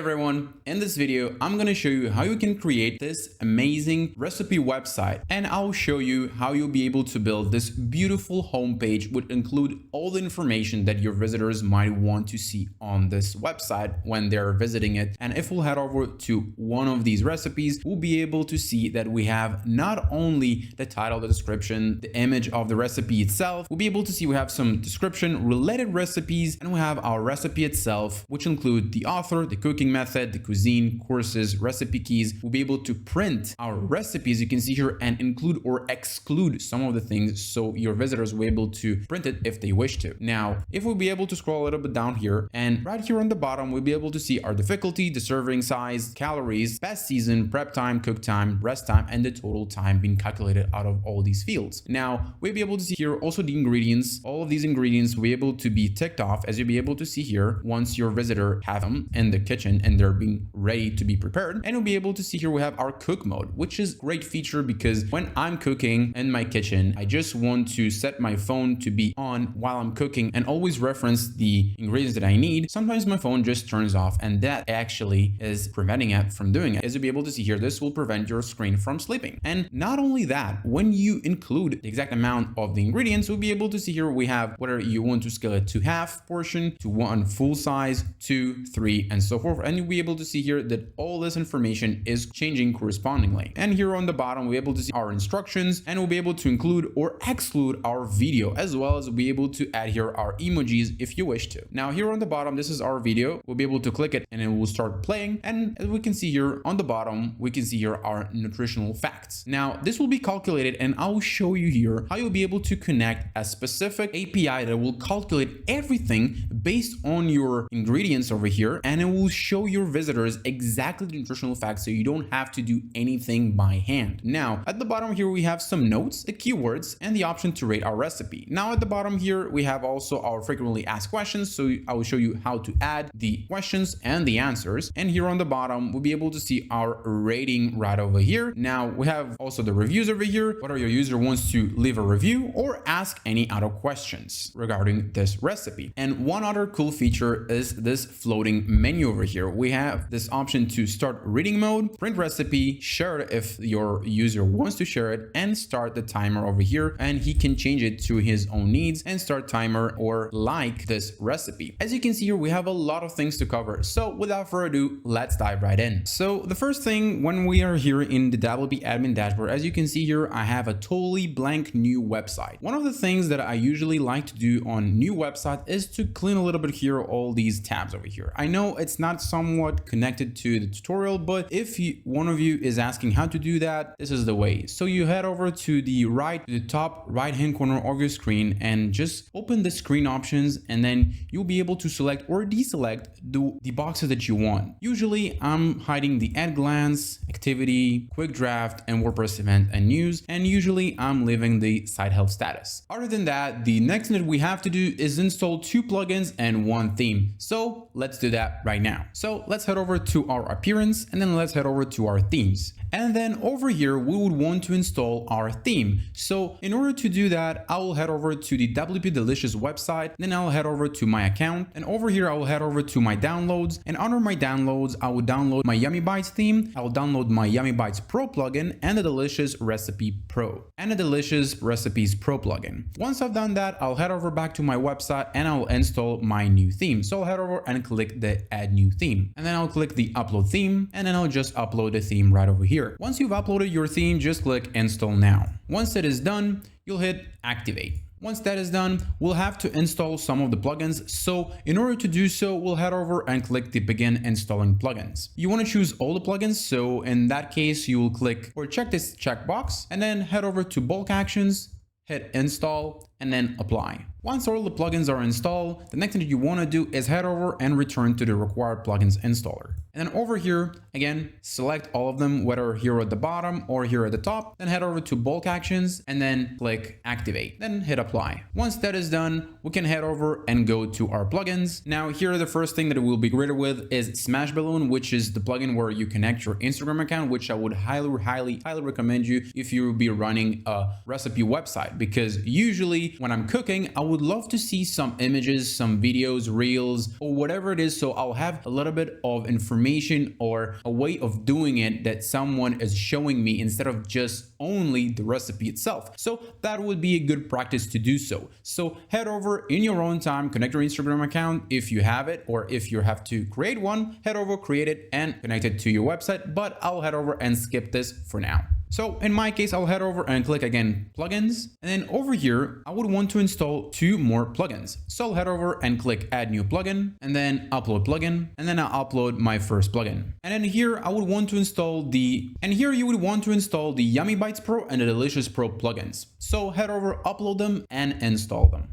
everyone, in this video I'm going to show you how you can create this amazing recipe website, and I'll show you how you'll be able to build this beautiful homepage which include all the information that your visitors might want to see on this website when they're visiting it. And if we'll head over to one of these recipes, we'll be able to see that we have not only the title, the description, the image of the recipe itself, we'll be able to see we have some description, related recipes, and we have our recipe itself, which include the author, the cooking method, the cuisine, courses, recipe keys. We'll be able to print our recipes, you can see here, and include or exclude some of the things so your visitors will be able to print it if they wish to. Now, if we'll be able to scroll a little bit down here, and right here on the bottom, we'll be able to see our difficulty, the serving size, calories, best season, prep time, cook time, rest time, and the total time being calculated out of all these fields. Now, we'll be able to see here also the ingredients. All of these ingredients will be able to be ticked off, as you'll be able to see here, once your visitor have them in the kitchen and they're being ready to be prepared. And you'll be able to see here we have our cook mode, which is a great feature because when I'm cooking in my kitchen, I just want to set my phone to be on while I'm cooking and always reference the ingredients that I need. Sometimes my phone just turns off, and that actually is preventing it from doing it. As you'll be able to see here, this will prevent your screen from sleeping. And not only that, when you include the exact amount of the ingredients, we'll be able to see here we have whether you want to scale it to half portion, to one full size, 2, 3, and so forth. And you'll be able to see here that all this information is changing correspondingly. And here on the bottom, we'll be able to see our instructions, and we'll be able to include or exclude our video, as well as we'll be able to add here our emojis if you wish to. Now here on the bottom, this is our video. We'll be able to click it and it will start playing. And as we can see here on the bottom, we can see here our nutritional facts. Now this will be calculated, and I'll show you here how you'll be able to connect a specific API that will calculate everything based on your ingredients over here, and it will show your visitors exactly the nutritional facts so you don't have to do anything by hand. Now at the bottom here we have some notes, the keywords, and the option to rate our recipe. Now at the bottom here we have also our frequently asked questions, so I will show you how to add the questions and the answers. And here on the bottom we'll be able to see our rating right over here. Now we have also the reviews over here, whether your user wants to leave a review or ask any other questions regarding this recipe. And one other cool feature is this floating menu over here. We have this option to start reading mode, print recipe, share it if your user wants to share it, and start the timer over here, and he can change it to his own needs and start timer or like this recipe. As you can see here, we have a lot of things to cover. So without further ado, let's dive right in. So the first thing, when we are here in the WP admin dashboard, as you can see here, I have a totally blank new website. One of the things that I usually like to do on new website is to clean a little bit here all these tabs over here. I know it's not somewhat connected to the tutorial, but if one of you is asking how to do that, this is the way. So you head over to the top right hand corner of your screen and just open the screen options, and then you'll be able to select or deselect the boxes that you want. Usually I'm hiding the add glance, activity, quick draft, and WordPress event and news, and usually I'm leaving the site health status. Other than that, the next thing that we have to do is install 2 plugins and 1 theme. So let's do that right now. So let's head over to our appearance, and then let's head over to our themes. And then over here, we would want to install our theme. So in order to do that, I will head over to the WP Delicious website, then I'll head over to my account, and over here, I will head over to my downloads, and under my downloads, I will download my Yummy Bites theme. I'll download my Yummy Bites Pro plugin and the Delicious Recipe Pro and the Delicious Recipes Pro plugin. Once I've done that, I'll head over back to my website and I'll install my new theme. So I'll head over and click the add new theme, and then I'll click the upload theme, and then I'll just upload the theme right over here. Once you've uploaded your theme, just click install now. Once that is done, you'll hit activate. Once that is done, we'll have to install some of the plugins. So in order to do so, we'll head over and click the begin installing plugins. You want to choose all the plugins. So in that case, you will click or check this checkbox, and then head over to bulk actions, hit install, and then apply. Once all the plugins are installed, the next thing that you want to do is head over and return to the required plugins installer. And then over here, again, select all of them, whether here at the bottom or here at the top, then head over to bulk actions and then click activate, then hit apply. Once that is done, we can head over and go to our plugins. Now here, the first thing that we'll be greeted with is Smashballoon, which is the plugin where you connect your Instagram account, which I would highly recommend you if you will be running a recipe website, because usually especially when I'm cooking, I would love to see some images, some videos, reels, or whatever it is. So I'll have a little bit of information or a way of doing it that someone is showing me instead of just only the recipe itself. So that would be a good practice to do so. So head over in your own time, connect your Instagram account if you have it, or if you have to create one, head over, create it and connect it to your website. But I'll head over and skip this for now. So in my case, I'll head over and click again plugins, and then over here I would want to install 2 more plugins. So I'll head over and click add new plugin, and then upload plugin, and then I'll upload my first plugin. And then here I would want to install you would want to install the Yummy Bites Pro and the Delicious Pro plugins. So head over, upload them and install them.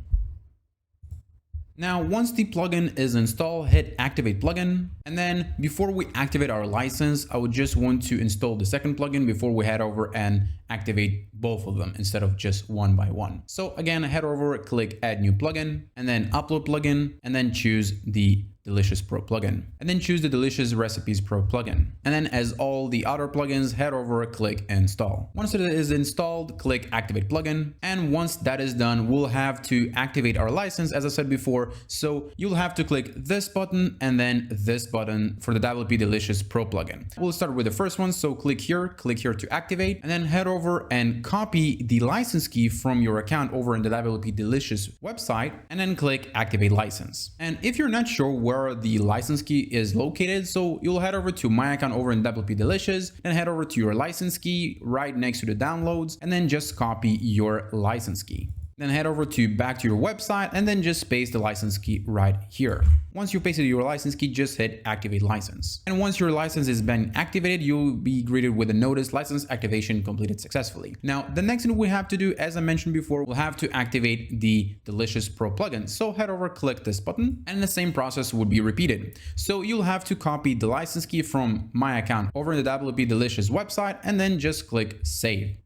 Now, once the plugin is installed, hit activate plugin. And then before we activate our license, I would just want to install the second plugin before we head over and activate both of them instead of just one by one. So again, head over, click add new plugin, and then upload plugin, and then choose the Delicious Pro plugin, and then choose the Delicious Recipes Pro plugin. And then as all the other plugins, head over, click install. Once it is installed, click activate plugin. And once that is done, we'll have to activate our license, as I said before. So you'll have to click this button and then this button for the WP Delicious Pro plugin. We'll start with the first one. So click here to activate, and then head over and copy the license key from your account over in the WP Delicious website, and then click activate license. And if you're not sure where the license key is located, so you'll head over to my account over in WP Delicious, then head over to your license key right next to the downloads, and then just copy your license key. Then head over to back to your website and then just paste the license key right here. Once you pasted your license key, just hit activate license. And once your license has been activated, you'll be greeted with a notice license activation completed successfully. Now, the next thing we have to do, as I mentioned before, we'll have to activate the Delicious Pro plugin. So head over, click this button, and the same process would be repeated. So you'll have to copy the license key from my account over in the WP Delicious website, and then just click save.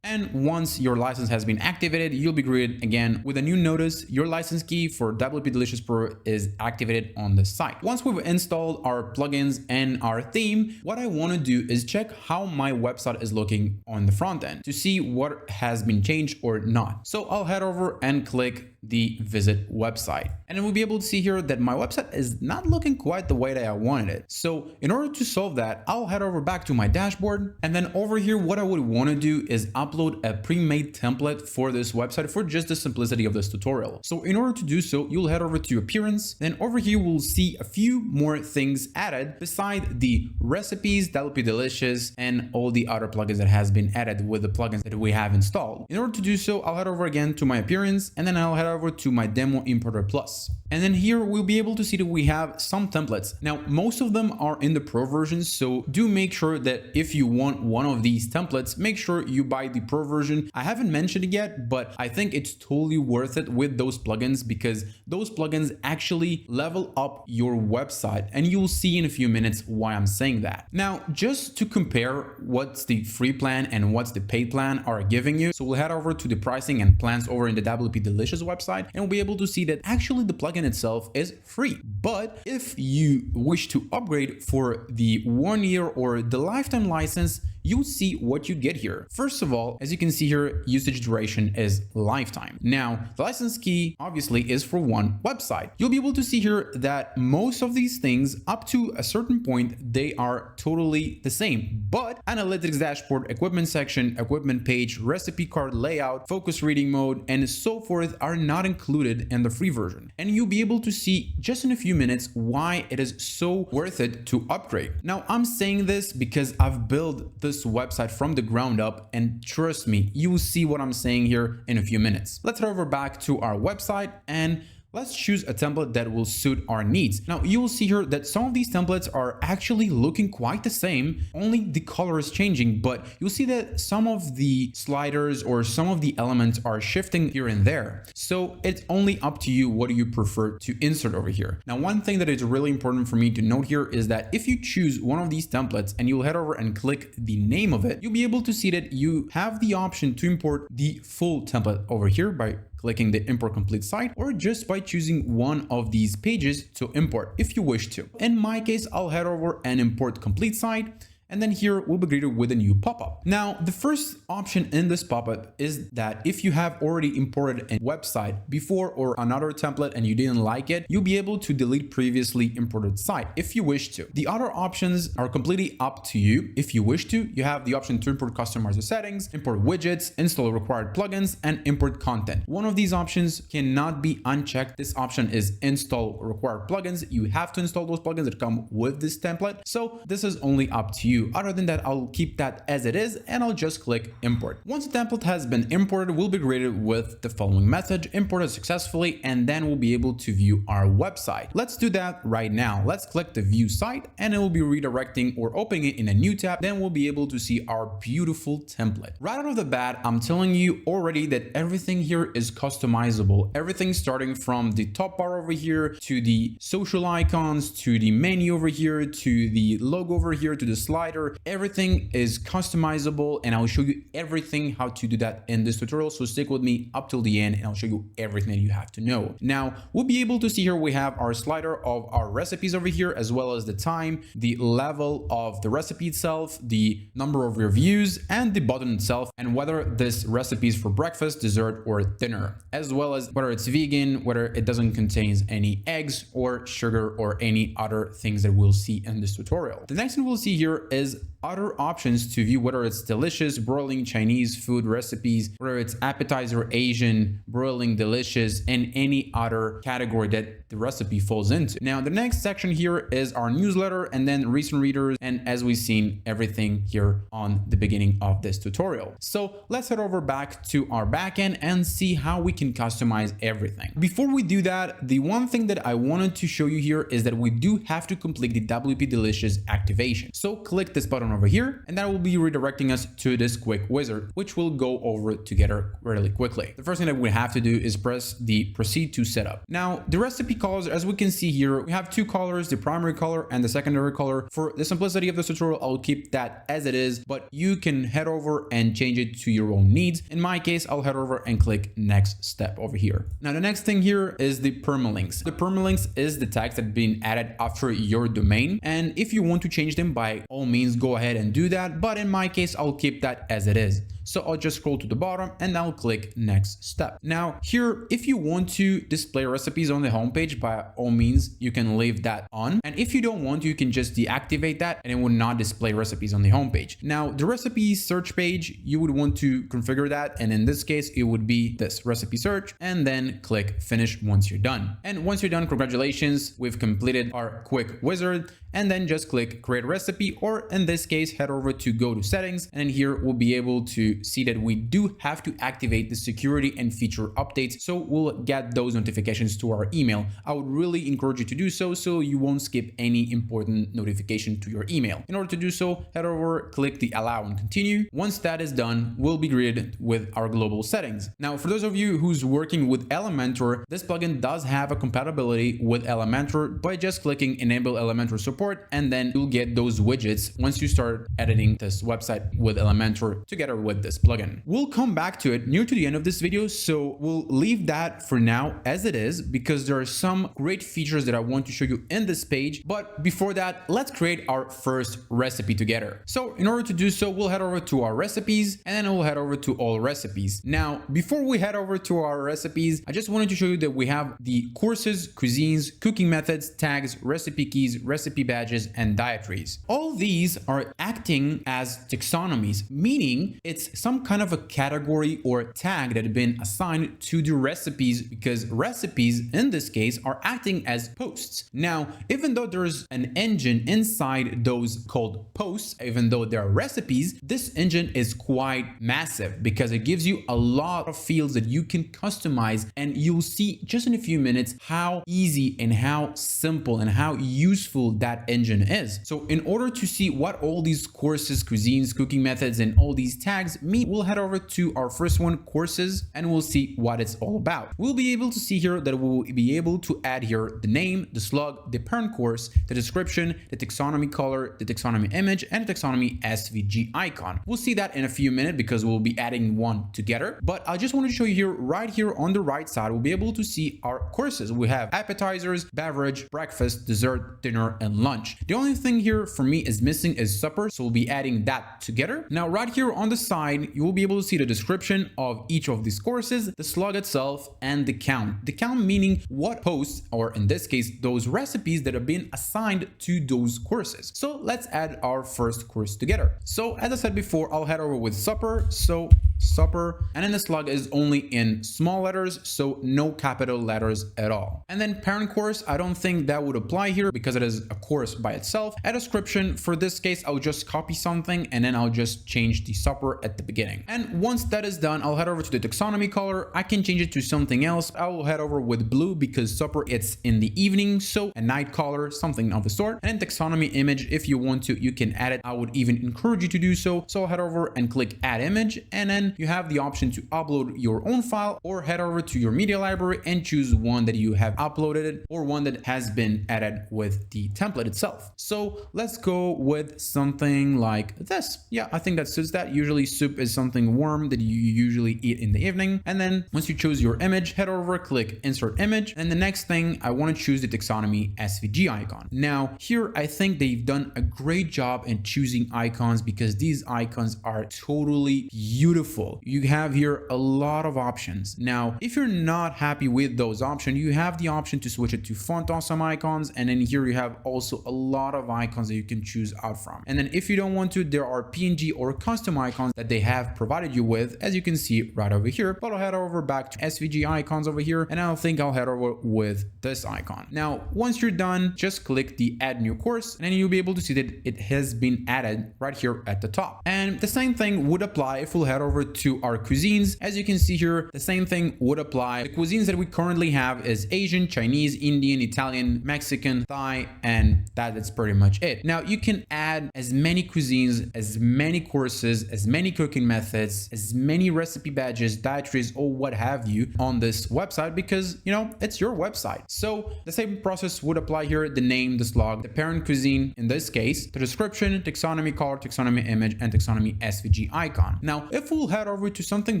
And once your license has been activated, you'll be greeted again with a new notice. Your license key for WP Delicious Pro is activated on the site. Once we've installed our plugins and our theme, what I want to do is check how my website is looking on the front end to see what has been changed or not. So I'll head over and click the visit website, and then we'll be able to see here that my website is not looking quite the way that I wanted it. So in order to solve that, I'll head over back to my dashboard, and then over here what I would want to do is upload a pre-made template for this website for just the simplicity of this tutorial. So in order to do so, you'll head over to appearance, then over here we'll see a few more things added beside the recipes, WP Delicious, and all the other plugins that has been added with the plugins that we have installed. In order to do so, I'll head over again to my appearance, and then I'll head over to my demo importer plus. And then here we'll be able to see that we have some templates. Now, most of them are in the pro version, so do make sure that if you want one of these templates, make sure you buy the pro version. I haven't mentioned it yet, but I think it's totally worth it with those plugins because those plugins actually level up your website, and you'll see in a few minutes why I'm saying that. Now, just to compare what's the free plan and what's the paid plan are giving you, so we'll head over to the pricing and plans over in the WP Delicious website, and we'll be able to see that actually the plugin itself is free. But if you wish to upgrade for the 1 year or the lifetime license, you'll see what you get here. First of all, as you can see here, usage duration is lifetime. Now, the license key obviously is for one website. You'll be able to see here that most of these things up to a certain point, they are totally the same, but analytics dashboard, equipment section, equipment page, recipe card layout, focus reading mode, and so forth are not included in the free version. And you'll be able to see just in a few minutes why it is so worth it to upgrade. Now, I'm saying this because I've built this website from the ground up, and trust me, you will see what I'm saying here in a few minutes. Let's head over back to our website and let's choose a template that will suit our needs. Now, you will see here that some of these templates are actually looking quite the same, only the color is changing, but you'll see that some of the sliders or some of the elements are shifting here and there. So it's only up to you what do you prefer to insert over here. Now, one thing that is really important for me to note here is that if you choose one of these templates and you'll head over and click the name of it, you'll be able to see that you have the option to import the full template over here by clicking the import complete site, or just by choosing one of these pages to import if you wish to. In my case, I'll head over and import complete site. and then here we'll be greeted with a new pop-up. Now, the first option in this pop-up is that if you have already imported a website before or another template and you didn't like it, you'll be able to delete previously imported site if you wish to. The other options are completely up to you. If you wish to, you have the option to import customizer settings, import widgets, install required plugins, and import content. One of these options cannot be unchecked. This option is install required plugins. You have to install those plugins that come with this template. So this is only up to you. Other than that, I'll keep that as it is and I'll just click import. Once the template has been imported, we'll be greeted with the following message: imported successfully, and then we'll be able to view our website. Let's do that right now. Let's click the view site and it will be redirecting or opening it in a new tab. Then we'll be able to see our beautiful template. Right out of the bat, I'm telling you already that everything here is customizable. Everything starting from the top bar over here to the social icons, to the menu over here, to the logo over here, to the slider. Everything is customizable and I'll show you everything how to do that in this tutorial. So stick with me up till the end and I'll show you everything that you have to know. Now, we'll be able to see here we have our slider of our recipes over here, as well as the time, the level of the recipe itself, the number of reviews, and the button itself, and whether this recipe is for breakfast, dessert, or dinner, as well as whether it's vegan, whether it doesn't contain any eggs or sugar or any other things that we'll see in this tutorial. The next thing we'll see here is other options to view, whether it's delicious, broiling, Chinese food recipes, whether it's appetizer, Asian, broiling, delicious, and any other category that the recipe falls into. Now, the next section here is our newsletter and then recent readers. And as we've seen, everything here on the beginning of this tutorial. So let's head over back to our backend and see how we can customize everything. Before we do that, the one thing that I wanted to show you here is that we do have to complete the WP Delicious activation. So click this button over here and that will be redirecting us to this quick wizard, which we'll go over together really quickly. The first thing that we have to do is press the proceed to setup. Now, the recipe colors, as we can see here, we have two colors, the primary color and the secondary color. For the simplicity of this tutorial, I'll keep that as it is, but you can head over and change it to your own needs. In my case, I'll head over and click next step over here. Now, the next thing here is the permalinks. The permalinks is the tags that have been added after your domain. And if you want to change them, by all means, go ahead and do that. But in my case, I'll keep that as it is. So I'll just scroll to the bottom and I'll click next step. Now here, if you want to display recipes on the homepage, by all means, you can leave that on. And if you don't want to, you can just deactivate that and it will not display recipes on the homepage. Now the recipe search page, you would want to configure that. And in this case, it would be this recipe search and then click finish once you're done. And once you're done, congratulations, we've completed our quick wizard. And then just click create recipe, or in this case, head over to go to settings. And here we'll be able to see that we do have to activate the security and feature updates. So we'll get those notifications to our email. I would really encourage you to do so, so you won't skip any important notification to your email. In order to do so, head over, click the allow and continue. Once that is done, we'll be greeted with our global settings. Now, for those of you who's working with Elementor, this plugin does have a compatibility with Elementor by just clicking enable Elementor support, and then you'll get those widgets once you start editing this website with Elementor together with this plugin. We'll come back to it near to the end of this video, so we'll leave that for now as it is because there are some great features that I want to show you in this page. But before that, let's create our first recipe together. So in order to do so, we'll head over to our recipes and then we'll head over to all recipes. Now, before we head over to our recipes, I just wanted to show you that we have the courses, cuisines, cooking methods, tags, recipe keys, recipe badges, and dietaries. All these are acting as taxonomies, meaning it's some kind of a category or tag that had been assigned to the recipes, because recipes in this case are acting as posts. Now, even though there's an engine inside those called posts, even though there are recipes, this engine is quite massive because it gives you a lot of fields that you can customize, and you'll see just in a few minutes how easy and how simple and how useful that engine is. So in order to see what all these courses, cuisines, cooking methods, and all these tags we'll head over to our first one, courses, and we'll see what it's all about. We'll be able to see here that we'll be able to add here the name, the slug, the parent course, the description, the taxonomy color, the taxonomy image, and the taxonomy SVG icon. We'll see that in a few minutes because we'll be adding one together. But I just want to show you here, right here on the right side, we'll be able to see our courses. We have appetizers, beverage, breakfast, dessert, dinner, and lunch. The only thing here for me is missing is supper, so we'll be adding that together. Now, right here on the side, you will be able to see the description of each of these courses, the slug itself, and the count. The count meaning what posts, or in this case, those recipes that have been assigned to those courses. So let's add our first course together. So as I said before, I'll head over with supper. So supper, and then the slug is only in small letters, so no capital letters at all. And then parent course, I don't think that would apply here because it is a course by itself. A description, for this case, I'll just copy something and then I'll just change the supper at the beginning. And once that is done, I'll head over to the taxonomy color. I can change it to something else. I will head over with blue because supper, it's in the evening, so a night color, something of the sort. And then taxonomy image, if you want to, you can add it. I would even encourage you to do so. So I'll head over and click add image, and then you have the option to upload your own file, or head over to your media library and choose one that you have uploaded or one that has been added with the template itself. So let's go with something like this. Yeah, I think that suits that. Usually soup is something warm that you usually eat in the evening. And then once you choose your image, head over, click insert image. And the next thing, I want to choose the taxonomy SVG icon. Now here, I think they've done a great job in choosing icons because these icons are totally beautiful. You have here a lot of options. Now, if you're not happy with those options, you have the option to switch it to font awesome icons. And then here you have also a lot of icons that you can choose out from. And then if you don't want to, there are PNG or custom icons that they have provided you with, as you can see right over here. But I'll head over back to SVG icons over here, and I think I'll head over with this icon. Now, once you're done, just click the add new course, and then you'll be able to see that it has been added right here at the top. And the same thing would apply if we'll head over to our cuisines. As you can see here, the same thing would apply. The cuisines that we currently have is Asian, Chinese, Indian, Italian, Mexican, Thai, and that's pretty much it. Now you can add as many cuisines, as many courses, as many cooking methods, as many recipe badges, dietaries, or what have you on this website because, you know, it's your website. So the same process would apply here. The name, the slug, the parent cuisine, in this case, the description, taxonomy color, taxonomy image, and taxonomy SVG icon. Now, if we'll head over to something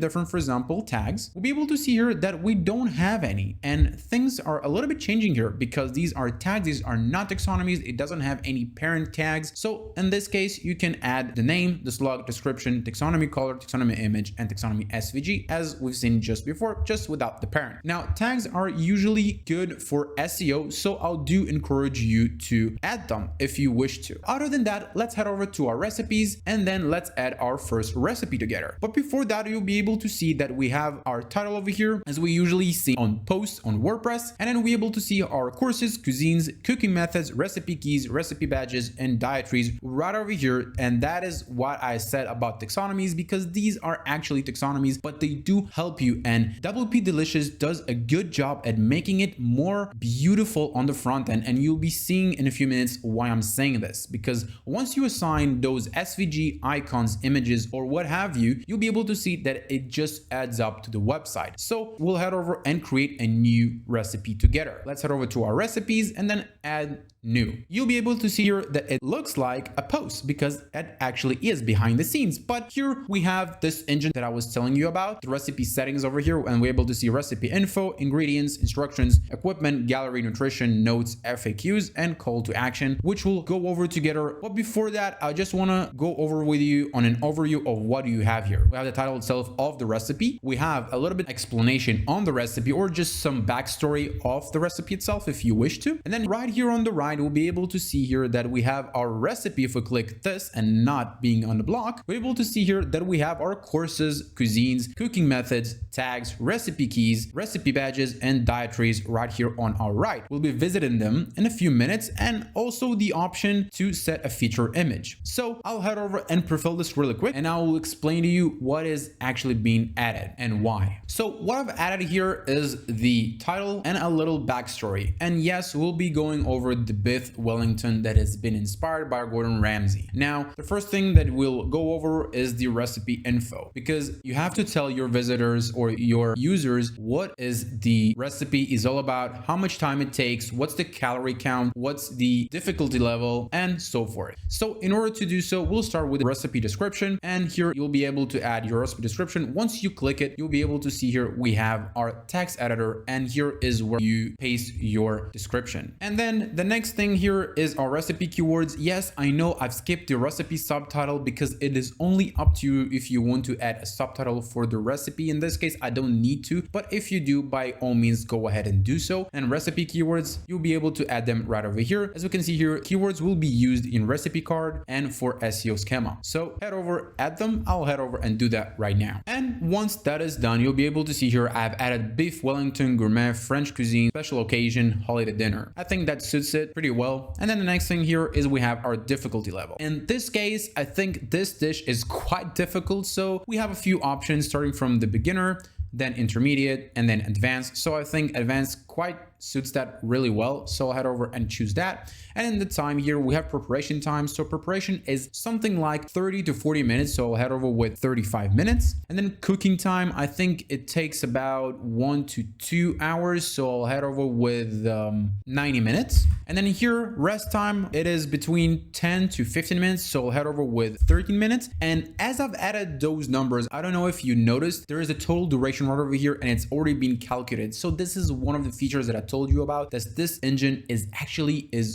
different, for example, tags, we'll be able to see here that we don't have any, and things are a little bit changing here because these are tags. These are not taxonomies. It doesn't have any parent tags. So in this case, you can add the name, the slug, description, taxonomy color, taxonomy image, and taxonomy SVG, as we've seen just before, just without the parent. Now, tags are usually good for SEO, so I'll do encourage you to add them if you wish to. Other than that, let's head over to our recipes, and then let's add our first recipe together. But before that, you'll be able to see that we have our title over here, as we usually see on posts on WordPress, and then we'll be able to see our courses, cuisines, cooking methods, recipe keys, recipe badges, and dietaries right over here. And that is what I said about taxonomies, because these are actually taxonomies, but they do help you. And WP Delicious does a good job at making it more beautiful on the front end. And you'll be seeing in a few minutes why I'm saying this, because once you assign those SVG icons, images, or what have you, you'll be able to see that it just adds up to the website. So we'll head over and create a new recipe together. Let's head over to our recipes and then add new. You'll be able to see here that it looks like a post because it actually is behind the scenes. But here we have this engine that I was telling you about, the recipe settings over here, and we're able to see recipe info, ingredients, instructions, equipment, gallery, nutrition, notes, FAQs, and call to action, which we'll go over together. But before that, I just want to go over with you on an overview of what you have here. We have the title itself of the recipe. We have a little bit explanation on the recipe, or just some backstory of the recipe itself if you wish to. And then right here on the right, we'll be able to see here that we have our recipe. If we click this and not being on the block, we're able to see here that we have our courses, cuisines, cooking methods, tags, recipe keys, recipe badges, and dietaries right here on our right. We'll be visiting them in a few minutes, and also the option to set a feature image. So I'll head over and prefill this really quick, and I will explain to you what is actually being added and why. So what I've added here is the title and a little backstory. And yes, we'll be going over the beef Wellington that has been inspired by Gordon Ramsay. Now, the first thing that we'll go over is the recipe info, because you have to tell your visitors or your users what is the recipe is all about, how much time it takes, what's the calorie count, what's the difficulty level, and so forth. So in order to do so, we'll start with the recipe description, and here you'll be able to add your recipe description. Once you click it, you'll be able to see here we have our text editor, and here is where you paste your description. And then the next thing here is our recipe keywords. Yes, I know I've skipped the recipe subtitle because it is only up to you if you want to add a subtitle for the recipe. In this case, I don't need to, but if you do, by all means, go ahead and do so. And recipe keywords, you'll be able to add them right over here. As we can see here, keywords will be used in recipe card and for SEO schema. So head over, add them. I'll head over and do that right now. And once that is done, you'll be able to see here I've added beef Wellington, gourmet, French cuisine, special occasion, holiday dinner. I think that suits it pretty well. And then the next thing here is we have our difficulty level. In this case, I think this dish is quite difficult. So we have a few options starting from the beginner, then intermediate, and then advanced. So I think advanced quite suits that really well. So I'll head over and choose that. And in the time here, we have preparation time. So preparation is something like 30 to 40 minutes. So I'll head over with 35 minutes. And then cooking time, I think it takes about 1 to 2 hours. So I'll head over with 90 minutes. And then here, rest time, it is between 10 to 15 minutes. So I'll head over with 13 minutes. And as I've added those numbers, I don't know if you noticed, there is a total duration right over here and it's already been calculated. So this is one of the features that I told you about, that this engine is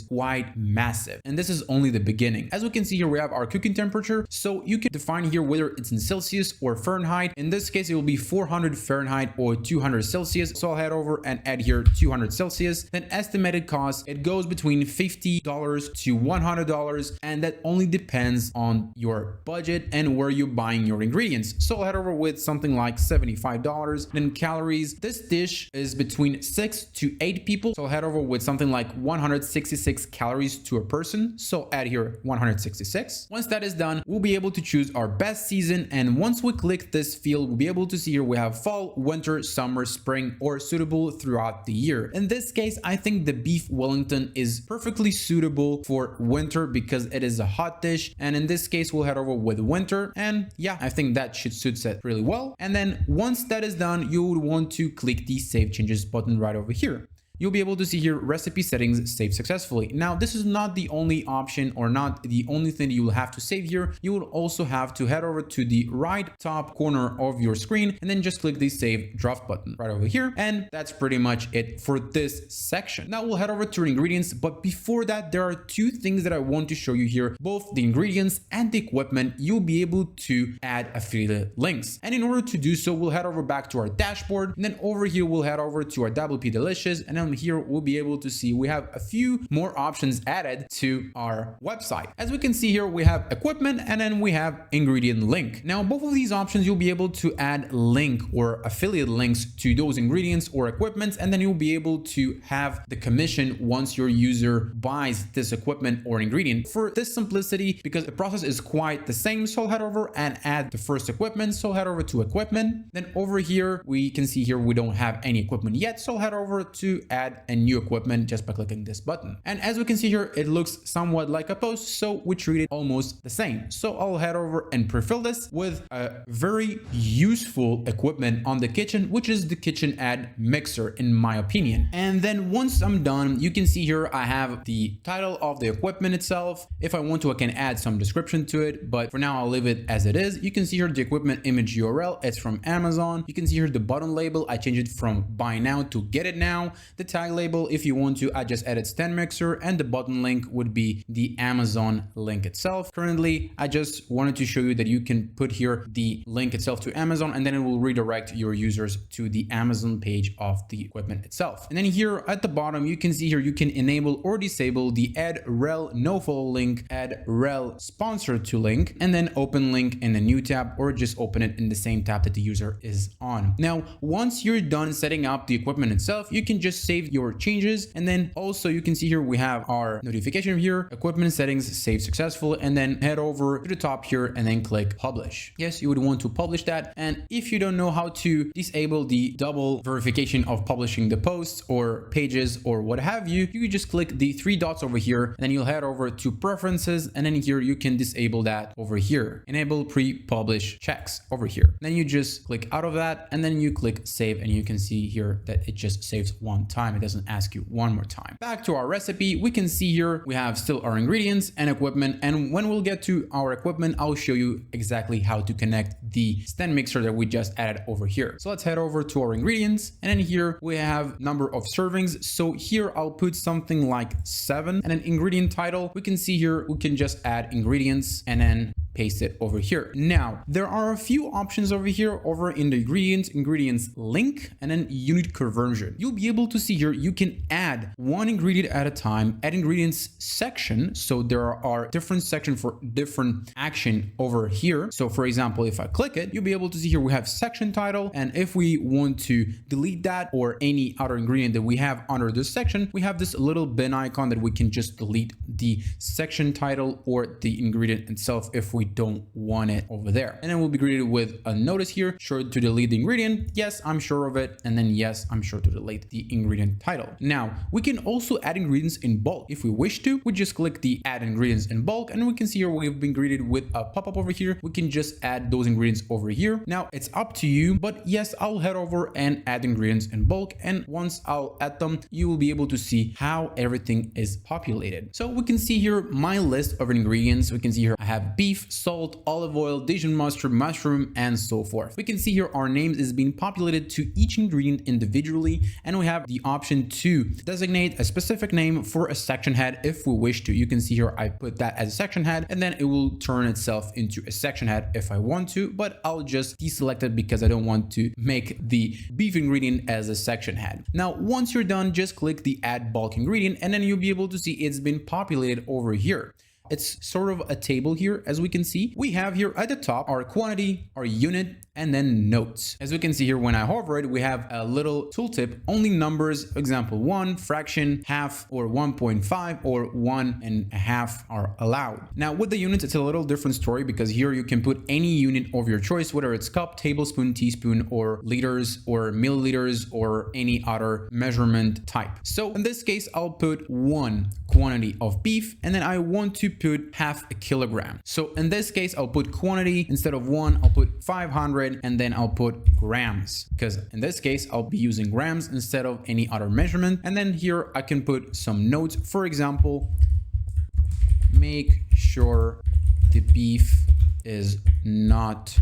quite massive, and this is only the beginning. As we can see here, we have our cooking temperature, so you can define here whether it's in Celsius or Fahrenheit. In this case, it will be 400 Fahrenheit or 200 Celsius. So I'll head over and add here 200 Celsius. Then estimated cost, it goes between $50 to $100, and that only depends on your budget and where you're buying your ingredients. So I'll head over with something like $75. Then calories, this dish is between 6 to 8 people. So I'll head over with something like 166 calories to a person. So add here 166. Once that is done, we'll be able to choose our best season. And once we click this field, we'll be able to see here we have fall, winter, summer, spring, or suitable throughout the year. In this case, I think the beef Wellington is perfectly suitable for winter because it is a hot dish. And in this case, we'll head over with winter. And yeah, I think that should suit it really well. And then once that is done, you would want to click the Save Changes button right over here. You'll be able to see here recipe settings saved successfully. Now, this is not the only option or not the only thing that you will have to save here. You will also have to head over to the right top corner of your screen and then just click the save draft button right over here. And that's pretty much it for this section. Now we'll head over to ingredients, but before that, there are two things that I want to show you here, both the ingredients and the equipment. You'll be able to add affiliate links. And in order to do so, we'll head over back to our dashboard, and then over here, we'll head over to our WP Delicious, and then here we'll be able to see we have a few more options added to our website. As we can see here, we have equipment and then we have ingredient link. Now, both of these options, you'll be able to add link or affiliate links to those ingredients or equipments, and then you'll be able to have the commission once your user buys this equipment or ingredient. For this simplicity, because the process is quite the same, so I'll head over and add the first equipment. So I'll head over to equipment. Then over here, we can see here we don't have any equipment yet, so I'll head over to add a new equipment just by clicking this button. And as we can see here, it looks somewhat like a post, so we treat it almost the same. So I'll head over and prefill this with a very useful equipment on the kitchen, which is the KitchenAid mixer, in my opinion. And then once I'm done, you can see here I have the title of the equipment itself. If I want to, I can add some description to it, but for now I'll leave it as it is. You can see here the equipment image URL, it's from Amazon. You can see here the button label, I changed it from buy now to get it now. The tag label, if you want to, I just added stand mixer, and the button link would be the Amazon link itself. Currently, I just wanted to show you that you can put here the link itself to Amazon, and then it will redirect your users to the Amazon page of the equipment itself. And then here at the bottom, you can see here you can enable or disable the add rel no follow link, add rel sponsor to link, and then open link in a new tab, or just open it in the same tab that the user is on. Now, once you're done setting up the equipment itself, you can just save save your changes. And then also you can see here we have our notification here, equipment settings, save successful, and then head over to the top here and then click publish. Yes, you would want to publish that. And if you don't know how to disable the double verification of publishing the posts or pages or what have you, you just click the three dots over here, and then you'll head over to preferences, and then here you can disable that over here. Enable pre-publish checks over here. Then you just click out of that, and then you click save, and you can see here that it just saves one time. It doesn't ask you one more time. Back to our recipe, we can see here we have still our ingredients and equipment, and when we'll get to our equipment, I'll show you exactly how to connect the stand mixer that we just added over here. So let's head over to our ingredients, and then here we have number of servings. So here I'll put something like 7, and an ingredient title. We can see here we can just add ingredients and then paste it over here. Now, there are a few options over here over in the ingredients link, and then unit conversion. You'll be able to see here you can add one ingredient at a time, add ingredients section. So there are different sections for different action over here. So for example, if I click it, you'll be able to see here we have section title, and if we want to delete that or any other ingredient that we have under this section, we have this little bin icon that we can just delete the section title or the ingredient itself if we don't want it over there. And then we'll be greeted with a notice here, sure to delete the ingredient. Yes, I'm sure of it. And then yes, I'm sure to delete the ingredient title. Now, we can also add ingredients in bulk. If we wish to, we just click the add ingredients in bulk, and we can see here we've been greeted with a pop-up over here. We can just add those ingredients over here. Now, it's up to you, but yes, I'll head over and add ingredients in bulk. And once I'll add them, you will be able to see how everything is populated. So we can see here my list of ingredients. We can see here I have beef, salt, olive oil, Dijon mustard, mushroom, and so forth. We can see here our names is being populated to each ingredient individually, and we have the option to designate a specific name for a section head if we wish to. You can see here I put that as a section head, and then it will turn itself into a section head if I want to, but I'll just deselect it because I don't want to make the beef ingredient as a section head. Now, once you're done, just click the add bulk ingredient, and then you'll be able to see it's been populated over here. It's sort of a table here. As we can see, we have here at the top our quantity, our unit, and then notes. As we can see here, when I hover it, we have a little tooltip, only numbers, example 1, fraction, half, or 1.5, or 1.5 are allowed. Now with the units, it's a little different story because here you can put any unit of your choice, whether it's cup, tablespoon, teaspoon, or liters, or milliliters, or any other measurement type. So in this case, I'll put 1 quantity of beef, and then I want to put half a kilogram. So in this case, I'll put quantity instead of 1, I'll put 500, and then I'll put grams, because in this case, I'll be using grams instead of any other measurement. And then here I can put some notes. For example, make sure the beef is not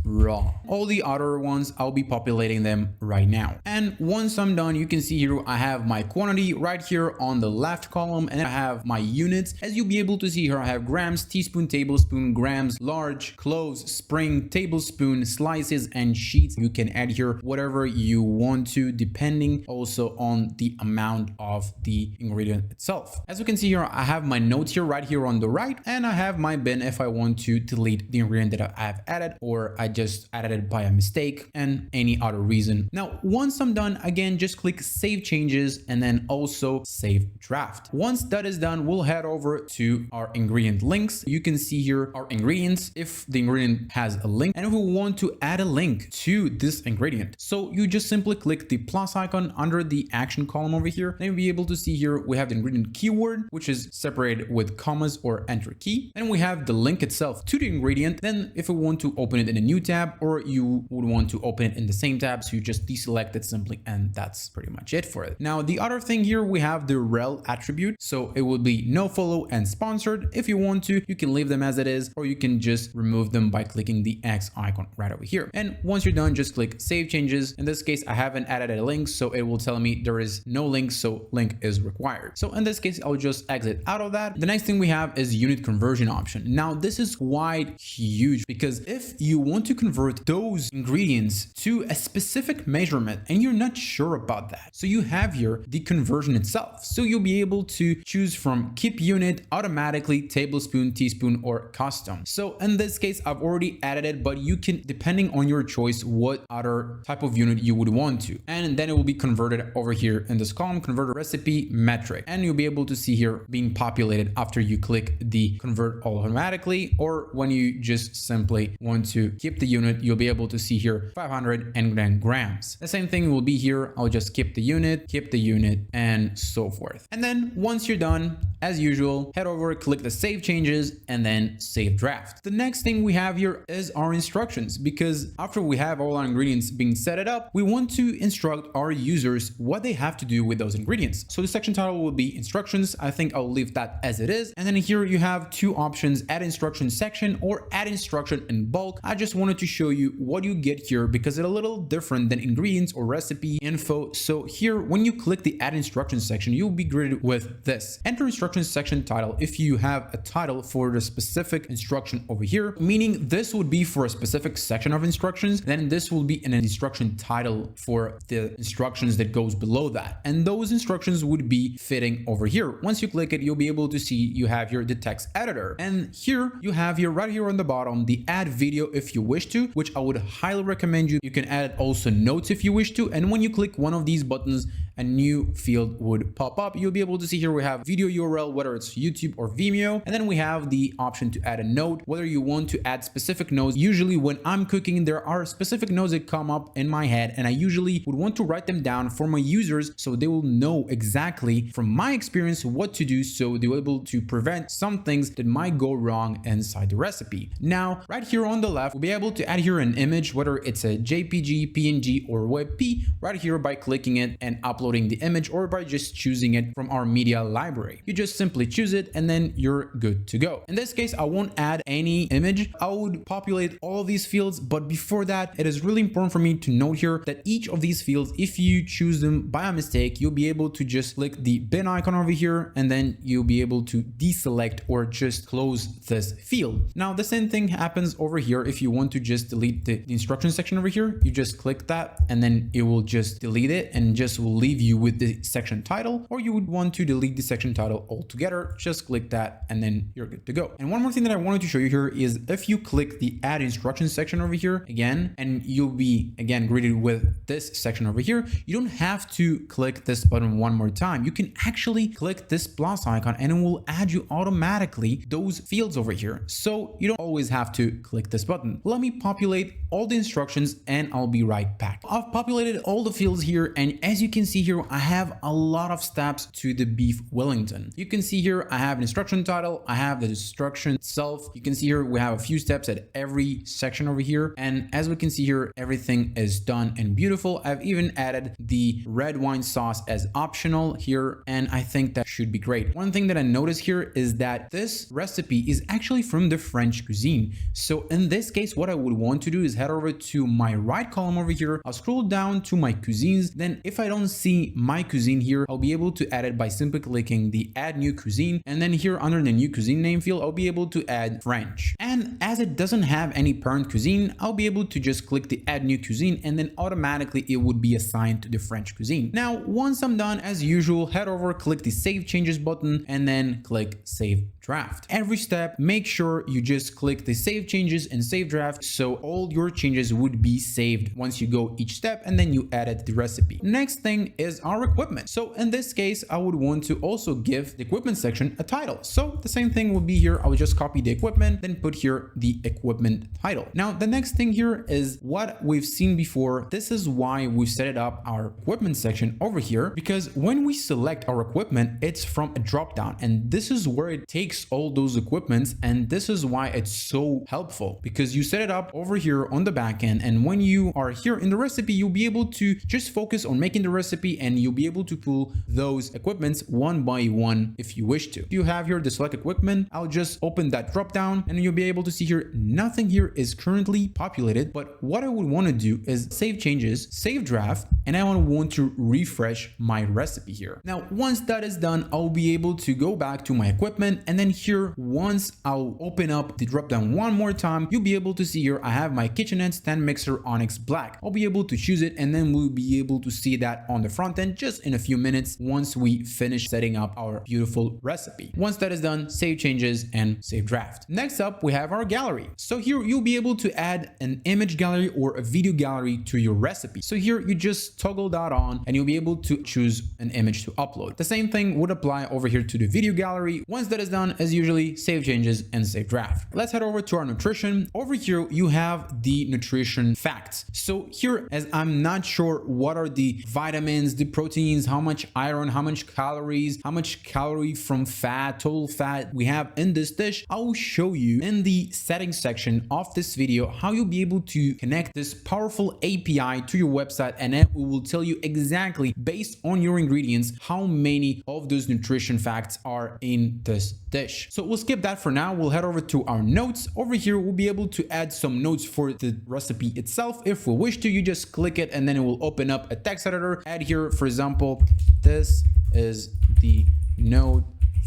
raw. All the other ones, I'll be populating them right now. And once I'm done, you can see here I have my quantity right here on the left column, and I have my units. As you'll be able to see here, I have grams, teaspoon, tablespoon, grams, large, cloves, spring, tablespoon, slices, and sheets. You can add here whatever you want to, depending also on the amount of the ingredient itself. As you can see here, I have my notes here right here on the right, and I have my bin if I want to delete the ingredient that I have added, or I just added it by a mistake, and any other reason. Now, once I'm done, again, just click save changes and then also save draft. Once that is done, we'll head over to our ingredient links. You can see here our ingredients, if the ingredient has a link, and if we want to add a link to this ingredient. So you just simply click the plus icon under the action column over here. Then you'll be able to see here we have the ingredient keyword, which is separated with commas or enter key. And we have the link itself to the ingredient. Then if we want to open it in a new tab, or you would want to open it in the same tab, so you just deselect it simply, and that's pretty much it for it. Now, the other thing here, we have the rel attribute. So it will be no follow and sponsored. If you want to, you can leave them as it is, or you can just remove them by clicking the X icon right over here. And once you're done, just click save changes. In this case, I haven't added a link, so it will tell me there is no link, so link is required. So in this case, I'll just exit out of that. The next thing we have is unit conversion option. Now, this is quite huge because if you want to convert those ingredients to a specific measurement and you're not sure about that. So you have here the conversion itself. So you'll be able to choose from keep unit, automatically, tablespoon, teaspoon, or custom. So in this case, I've already added it, but you can, depending on your choice, what other type of unit you would want to. And then it will be converted over here in this column, convert recipe metric. And you'll be able to see here being populated after you click the convert automatically, or when you just simply want to keep the unit, you'll be able to see here 510 grams. The same thing will be here. I'll just keep the unit, and so forth. And then once you're done, as usual, head over, click the save changes, and then save draft. The next thing we have here is our instructions, because after we have all our ingredients being set it up, we want to instruct our users what they have to do with those ingredients. So the section title will be instructions. I think I'll leave that as it is. And then here you have two options, add instruction section or add instruction in bulk. I just wanted to show you what you get here because it's a little different than ingredients or recipe info. So here, when you click the add instruction section, you'll be greeted with this. Enter instruction section title if you have a title for the specific instruction over here, meaning this would be for a specific section of instructions, then this will be an instruction title for the instructions that goes below that. And those instructions would be fitting over here. Once you click it, you'll be able to see you have here the text editor. And here you have here right here on the bottom, the add video if you wish to, which I would highly recommend you. You can add also notes if you wish to. And when you click one of these buttons, a new field would pop up. You'll be able to see here we have video URL, whether it's YouTube or Vimeo. And then we have the option to add a note, whether you want to add specific notes. Usually when I'm cooking, there are specific notes that come up in my head, and I usually would want to write them down for my users so they will know exactly from my experience what to do, so they're able to prevent some things that might go wrong inside the recipe. Now, right here on the left, we'll be able to add here an image, whether it's a JPG, PNG, or WebP, right here by clicking it and uploading the image, or by just choosing it from our media library. You just simply choose it and then you're good to go. In this case, I won't add any image. I would populate all of these fields, but before that, it is really important for me to note here that each of these fields, if you choose them by a mistake, you'll be able to just click the bin icon over here, and then you'll be able to deselect or just close this field. Now, the same thing happens over here. If you want to just delete the instruction section over here, you just click that and then it will just delete it and just will leave you with the section title. Or you would want to delete the section title altogether, just click that and then you're good to go. And one more thing that I wanted to show you here is if you click the add instructions section over here again, and you'll be again greeted with this section over here, you don't have to click this button one more time. You can actually click this plus icon and it will add you automatically those fields over here. So you don't always have to click this button. Let me populate all the instructions and I'll be right back. I've populated all the fields here, and as you can see here, I have a lot of steps to the beef Wellington. You can see here I have an instruction title, I have the instruction itself. You can see here we have a few steps at every section over here, and as we can see here, everything is done and beautiful. I've even added the red wine sauce as optional here, and I think that should be great. One thing that I noticed here is that this recipe is actually from the French cuisine. So in this case, what I would want to do is head over to my right column over here. I'll scroll down to my cuisines. Then if I don't see my cuisine here, I'll be able to add it by simply clicking the add new cuisine. And then here under the new cuisine name field, I'll be able to add French. And as it doesn't have any parent cuisine, I'll be able to just click the add new cuisine, and then automatically it would be assigned to the French cuisine. Now, once I'm done, as usual, head over, click the save changes button, and then click save draft. Every step, make sure you just click the save changes and save draft, so all your changes would be saved once you go each step and then you edit the recipe. Next thing is our equipment. So in this case, I would want to also give the equipment section a title. So the same thing will be here. I would just copy the equipment, then put here the equipment title. Now, the next thing here is what we've seen before. This is why we've set it up our equipment section over here, because when we select our equipment, it's from a drop down, and this is where it takes all those equipments, and this is why it's so helpful, because you set it up over here on the back end, and when you are here in the recipe, you'll be able to just focus on making the recipe, and you'll be able to pull those equipments one by one if you wish to. If you have here the select equipment, I'll just open that drop down and you'll be able to see here nothing here is currently populated, but what I would want to do is save changes, save draft, and I want to refresh my recipe here. Now, once that is done, I'll be able to go back to my equipment, and then here, once I'll open up the drop down one more time, you'll be able to see here I have my KitchenAid stand mixer Onyx Black. I'll be able to choose it, and then we'll be able to see that on the front end just in a few minutes once we finish setting up our beautiful recipe. Once that is done, save changes and save draft. Next up, we have our gallery. So here you'll be able to add an image gallery or a video gallery to your recipe. So here you just toggle that on and you'll be able to choose an image to upload. The same thing would apply over here to the video gallery. Once that is done, as usually, save changes and save draft. Let's head over to our nutrition. Over here, you have the nutrition facts. So here, as I'm not sure what are the vitamins, the proteins, how much iron, how much calories, how much calorie from fat, total fat we have in this dish, I will show you in the settings section of this video how you'll be able to connect this powerful API to your website, and it will tell you exactly based on your ingredients how many of those nutrition facts are in this dish. So we'll skip that for now. We'll head over to our notes. Over here, we'll be able to add some notes for the recipe itself. If we wish to, you just click it and then it will open up a text editor. Add here, for example, this is the note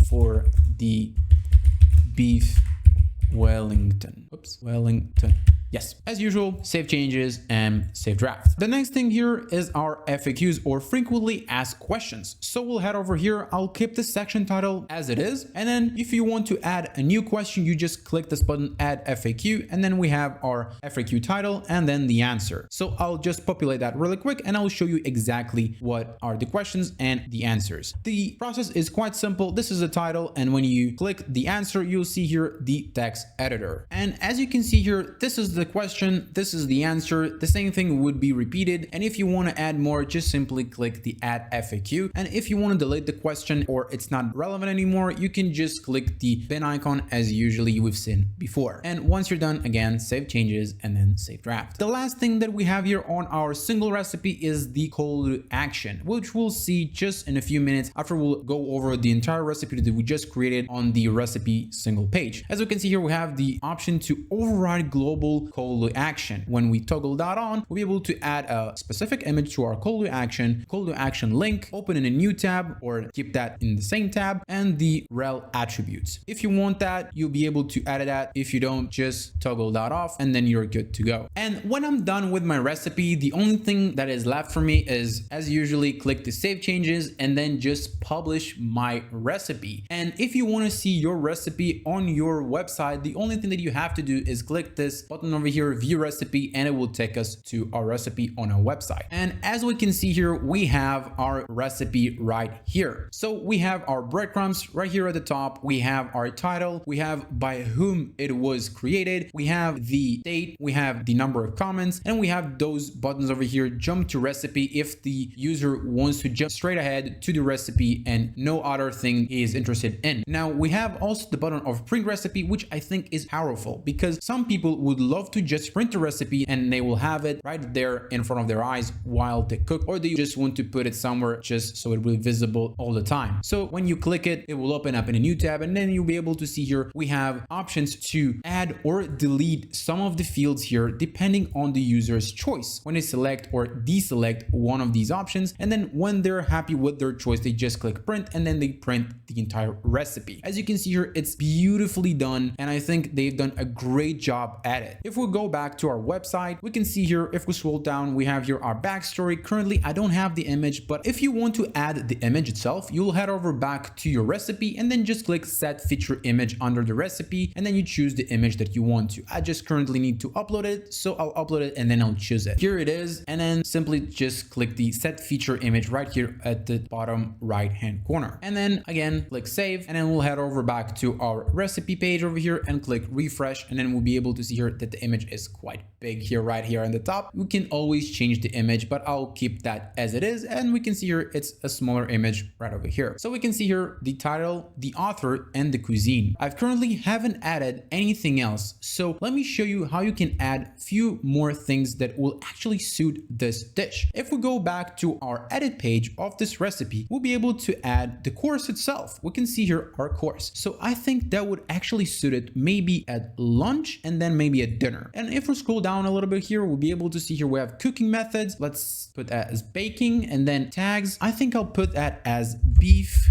for the beef Wellington. Oops, Wellington. Yes, as usual, save changes and save draft. The next thing here is our FAQs, or frequently asked questions. So we'll head over here. I'll keep the section title as it is. And then if you want to add a new question, you just click this button, add FAQ. And then we have our FAQ title and then the answer. So I'll just populate that really quick and I'll show you exactly what are the questions and the answers. The process is quite simple. This is the title. And when you click the answer, you'll see here the text editor. And as you can see here, this is the question, this is the answer. The same thing would be repeated. And if you want to add more, just simply click the add FAQ. And if you want to delete the question or it's not relevant anymore, you can just click the bin icon as usually we've seen before. And once you're done, again, save changes and then save draft. The last thing that we have here on our single recipe is the call to action, which we'll see just in a few minutes after we'll go over the entire recipe that we just created on the recipe single page. As we can see here, we have the option to override global call to action. When we toggle that on, we'll be able to add a specific image to our call to action link, open in a new tab or keep that in the same tab, and the rel attributes. If you want that, you'll be able to add that. If you don't, just toggle that off and then you're good to go. And when I'm done with my recipe, the only thing that is left for me is, as usually, click the save changes and then just publish my recipe. And if you want to see your recipe on your website, the only thing that you have to do is click this button over here, view recipe, and it will take us to our recipe on our website. And as we can see here, we have our recipe right here. So we have our breadcrumbs right here at the top. We have our title. We have by whom it was created. We have the date. We have the number of comments, and we have those buttons over here, jump to recipe, if the user wants to jump straight ahead to the recipe and no other thing is interested in. Now we have also the button of print recipe, which I think is powerful because some people would love to just print the recipe and they will have it right there in front of their eyes while they cook, or they just want to put it somewhere just so it will be visible all the time. So when you click it, it will open up in a new tab, and then you'll be able to see here we have options to add or delete some of the fields here depending on the user's choice. When they select or deselect one of these options, and then when they're happy with their choice, they just click print and then they print the entire recipe. As you can see here, it's beautifully done, and I think they've done a great job at it. If we go back to our website, we can see here, if we scroll down, we have here our backstory. Currently, I don't have the image, but if you want to add the image itself, you'll head over back to your recipe and then just click set feature image under the recipe, and then you choose the image that you want to. I just currently need to upload it, so I'll upload it and then I'll choose it. Here it is, and then simply just click the set feature image right here at the bottom right hand corner, and then again click save, and then we'll head over back to our recipe page over here and click refresh, and then we'll be able to see here that the image is quite big here, right here on the top. We can always change the image, but I'll keep that as it is, and we can see here it's a smaller image right over here. So we can see here the title, the author, and the cuisine. I've currently haven't added anything else, so let me show you how you can add few more things that will actually suit this dish. If we go back to our edit page of this recipe, we'll be able to add the course itself. We can see here our course. So I think that would actually suit it maybe at lunch and then maybe at dinner. dinner. And if we scroll down a little bit here, we'll be able to see here we have cooking methods. Let's put that as baking, and then tags. I think I'll put that as beef.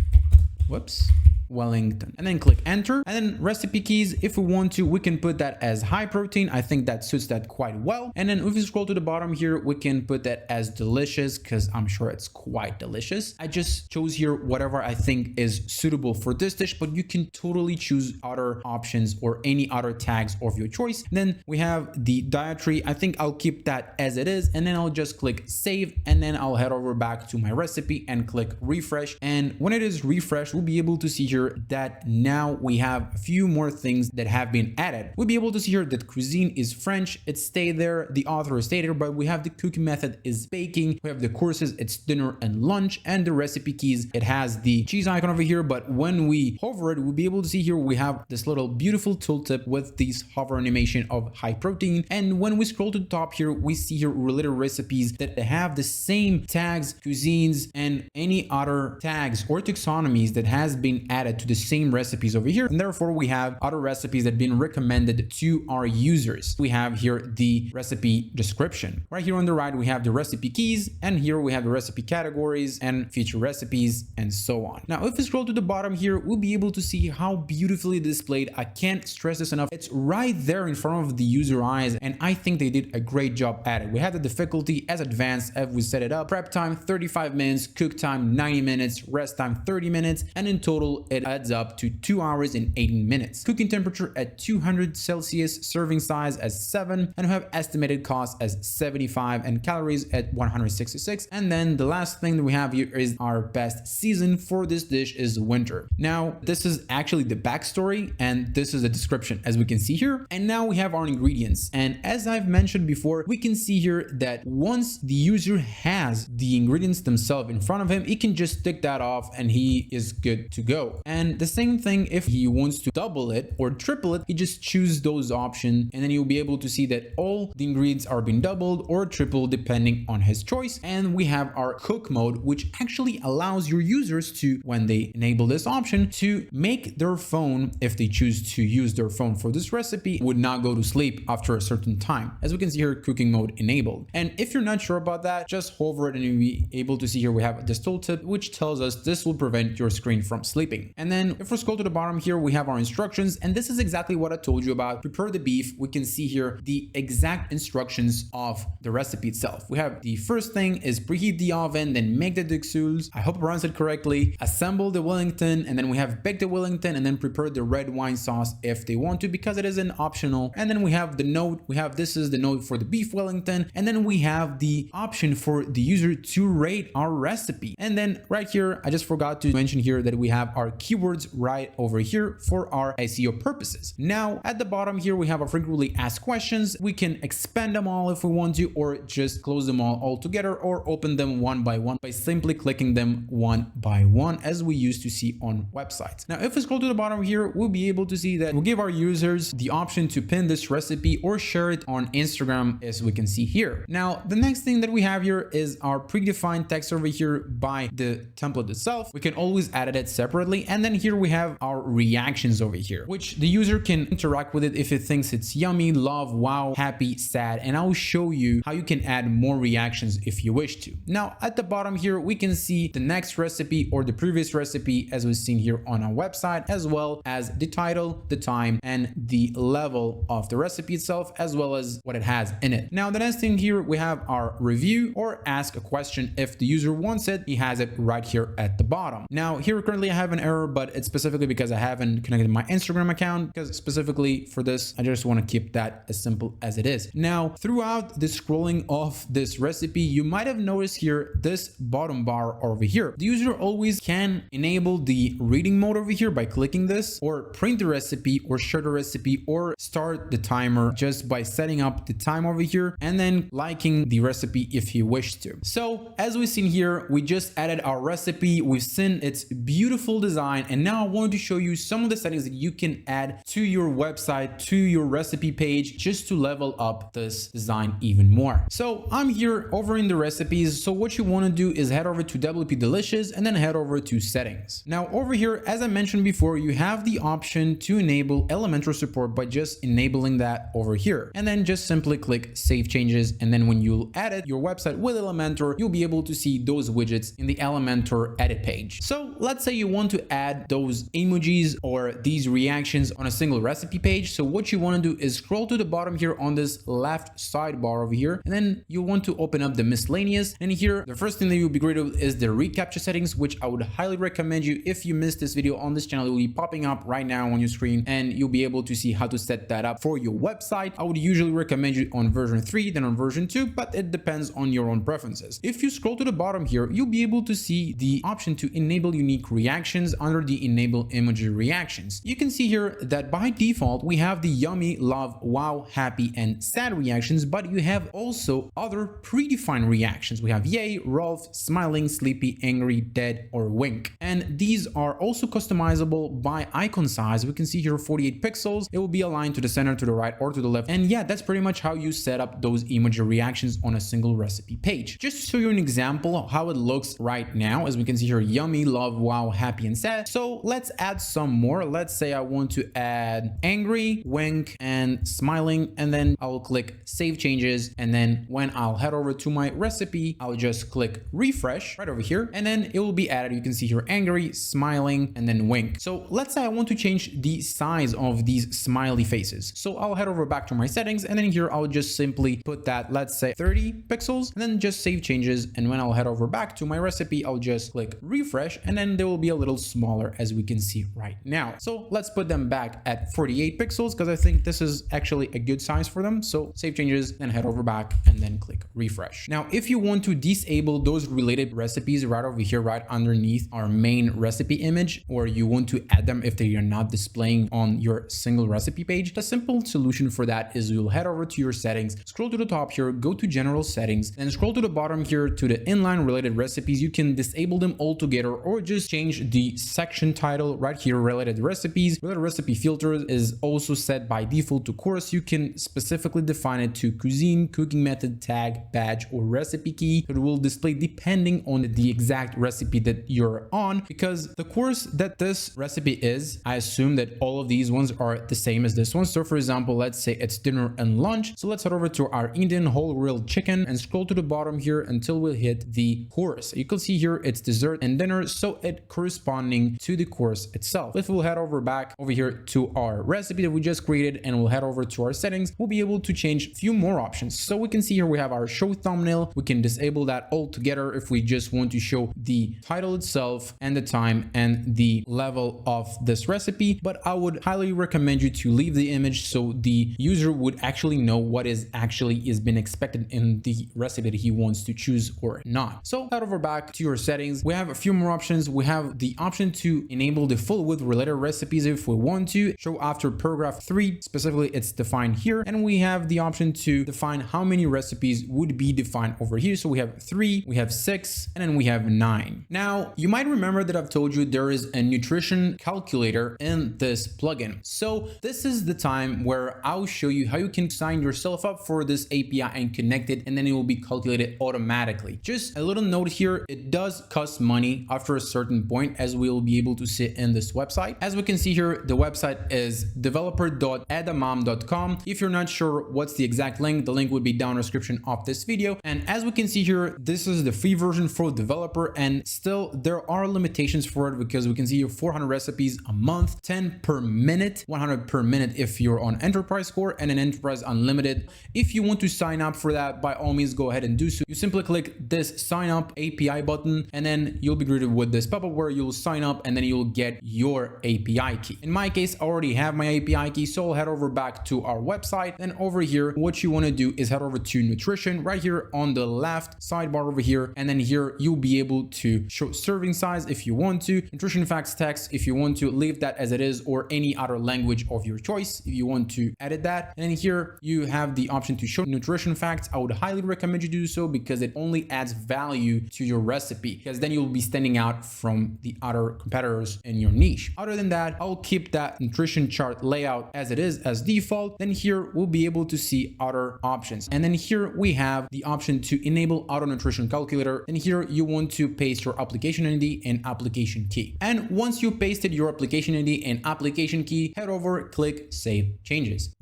Whoops. Wellington, and then click enter. And then recipe keys, if we want to, we can put that as high protein. I think that suits that quite well. And then if we scroll to the bottom here, we can put that as delicious, because I'm sure it's quite delicious. I just chose here whatever I think is suitable for this dish, but you can totally choose other options or any other tags of your choice. And then we have the dietary. I think I'll keep that as it is, and then I'll just click save, and then I'll head over back to my recipe and click refresh. And when it is refreshed, we'll be able to see here that now we have a few more things that have been added. We'll be able to see here that cuisine is French, it stayed there, the author is stayed there, but we have the cooking method is baking, we have the courses, it's dinner and lunch, and the recipe keys, it has the cheese icon over here, but when we hover it, we'll be able to see here we have this little beautiful tooltip with these hover animation of high protein. And when we scroll to the top here, we see here related recipes that have the same tags, cuisines, and any other tags or taxonomies that has been added to the same recipes over here. And therefore we have other recipes that have been recommended to our users. We have here the recipe description. Right here on the right, we have the recipe keys, and here we have the recipe categories and feature recipes and so on. Now, if we scroll to the bottom here, we'll be able to see how beautifully displayed. I can't stress this enough. It's right there in front of the user eyes, and I think they did a great job at it. We have the difficulty as advanced as we set it up. Prep time 35 minutes, cook time 90 minutes, rest time 30 minutes, and in total it adds up to 2 hours and 18 minutes. Cooking temperature at 200 Celsius, serving size as 7, and we have estimated cost as 75 and calories at 166. And then the last thing that we have here is our best season for this dish is winter. Now, this is actually the backstory, and this is a description as we can see here. And now we have our ingredients. And as I've mentioned before, we can see here that once the user has the ingredients themselves in front of him, he can just tick that off and he is good to go. And the same thing if he wants to double it or triple it, he just choose those options, and then you'll be able to see that all the ingredients are being doubled or tripled depending on his choice. And we have our cook mode, which actually allows your users to, when they enable this option, to make their phone, if they choose to use their phone for this recipe, would not go to sleep after a certain time. As we can see here, cooking mode enabled. And if you're not sure about that, just hover it and you'll be able to see here we have this tooltip, which tells us this will prevent your screen from sleeping. And then if we scroll to the bottom here, we have our instructions, and this is exactly what I told you about. Prepare the beef. We can see here the exact instructions of the recipe itself. We have the first thing is preheat the oven, then make the dexules. I hope I pronounced it correctly. Assemble the Wellington, and then we have bake the Wellington, and then prepare the red wine sauce if they want to, because it is an optional. And then we have the note. We have this is the note for the beef Wellington, and then we have the option for the user to rate our recipe. And then right here, I just forgot to mention here that we have our keywords right over here for our SEO purposes. Now at the bottom here, we have our frequently asked questions. We can expand them all if we want to, or just close them all together, or open them one by one by simply clicking them one by one, as we used to see on websites. Now, if we scroll to the bottom here, we'll be able to see that we'll give our users the option to pin this recipe or share it on Instagram, as we can see here. Now, the next thing that we have here is our predefined text over here by the template itself. We can always edit it separately. And then here we have our reactions over here, which the user can interact with it if it thinks it's yummy, love, wow, happy, sad, and I'll show you how you can add more reactions if you wish to. Now at the bottom here, we can see the next recipe or the previous recipe as we've seen here on our website, as well as the title, the time, and the level of the recipe itself, as well as what it has in it. Now the next thing here, we have our review or ask a question. If the user wants it, he has it right here at the bottom. Now here currently I have an error, but it's specifically because I haven't connected my Instagram account, because specifically for this, I just want to keep that as simple as it is. Now, throughout the scrolling of this recipe, you might have noticed here this bottom bar over here. The user always can enable the reading mode over here by clicking this, or print the recipe, or share the recipe, or start the timer just by setting up the time over here and then liking the recipe if he wished to. So as we've seen here, we just added our recipe. We've seen its beautiful design design. And now I wanted to show you some of the settings that you can add to your website, to your recipe page, just to level up this design even more. So I'm here over in the recipes. So what you want to do is head over to WP Delicious and then head over to settings. Now over here, as I mentioned before, you have the option to enable Elementor support by just enabling that over here. And then just simply click Save Changes. And then when you edit your website with Elementor, you'll be able to see those widgets in the Elementor edit page. So let's say you want to add those emojis or these reactions on a single recipe page. So what you want to do is scroll to the bottom here on this left sidebar over here, and then you want to open up the miscellaneous. And here, the first thing that you'll be great with is the reCAPTCHA settings, which I would highly recommend you. If you missed this video on this channel, it will be popping up right now on your screen, and you'll be able to see how to set that up for your website. I would usually recommend you on version 3 than on version 2, but it depends on your own preferences. If you scroll to the bottom here, you'll be able to see the option to enable unique reactions under the enable emoji reactions. You can see here that by default, we have the yummy, love, wow, happy, and sad reactions, but you have also other predefined reactions. We have yay, Rolf, smiling, sleepy, angry, dead, or wink. And these are also customizable by icon size. We can see here 48 pixels. It will be aligned to the center, to the right, or to the left. And yeah, that's pretty much how you set up those emoji reactions on a single recipe page. Just to show you an example of how it looks right now, as we can see here, yummy, love, wow, happy, and sad. So let's add some more. Let's say I want to add angry, wink, and smiling, and then I'll click Save Changes. And then when I'll head over to my recipe, I'll just click refresh right over here, and then it will be added. You can see here angry, smiling, and then wink. So let's say I want to change the size of these smiley faces. So I'll head over back to my settings, and then here I'll just simply put that, let's say 30 pixels, and then just save changes. And when I'll head over back to my recipe, I'll just click refresh, and then they will be a little smaller, as we can see right now. So let's put them back at 48 pixels because I think this is actually a good size for them. So save changes, then head over back and then click refresh. Now, if you want to disable those related recipes right over here, right underneath our main recipe image, or you want to add them if they are not displaying on your single recipe page, the simple solution for that is you'll head over to your settings, scroll to the top here, go to general settings, and scroll to the bottom here to the inline related recipes. You can disable them all together or just change the section title right here, related recipes. Related recipe filter is also set by default to course. You can specifically define it to cuisine, cooking method, tag, badge, or recipe key. It will display depending on the exact recipe that you're on, because the course that this recipe is, I assume that all of these ones are the same as this one. So for example, let's say it's dinner and lunch. So let's head over to our Indian whole grilled chicken and scroll to the bottom here until we hit the course. You can see here it's dessert and dinner, so it corresponding to the course itself. If we'll head over back over here to our recipe that we just created and we'll head over to our settings, we'll be able to change a few more options. So we can see here we have our show thumbnail. We can disable that altogether if we just want to show the title itself and the time and the level of this recipe. But I would highly recommend you to leave the image so the user would actually know what is been expected in the recipe that he wants to choose or not. So head over back to your settings. We have a few more options. We have the option to enable the full width related recipes if we want to show after paragraph 3. Specifically, it's defined here. And we have the option to define how many recipes would be defined over here. So we have 3, we have 6, and then we have 9. Now, you might remember that I've told you there is a nutrition calculator in this plugin. So this is the time where I'll show you how you can sign yourself up for this API and connect it, and then it will be calculated automatically. Just a little note here, it does cost money after a certain point, as we'll be able to see in this website. As we can see here, the website is developer.edamam.com. If you're not sure what's the exact link, the link would be down in the description of this video. And as we can see here, this is the free version for developer, and still there are limitations for it because we can see here 400 recipes a month, 10 per minute, 100 per minute if you're on enterprise core, and an enterprise unlimited. If you want to sign up for that, by all means go ahead and do so. You simply click this sign up API button, and then you'll be greeted with this pop-up where you'll sign up and then you'll get your API key. In my case, I already have my API key, so I'll head over back to our website. Then over here, what you want to do is head over to nutrition right here on the left sidebar over here, and then here you'll be able to show serving size if you want to, nutrition facts text if you want to, leave that as it is, or any other language of your choice if you want to edit that. And then here you have the option to show nutrition facts. I would highly recommend you do so because it only adds value to your recipe, because then you'll be standing out from the other competitors in your niche. Other than that, I'll keep that nutrition chart layout as it is as default. Then here we'll be able to see other options. And then here we have the option to enable auto nutrition calculator. And here you want to paste your application ID and application key. And once you pasted your application ID and application key, head over, click Save Changes.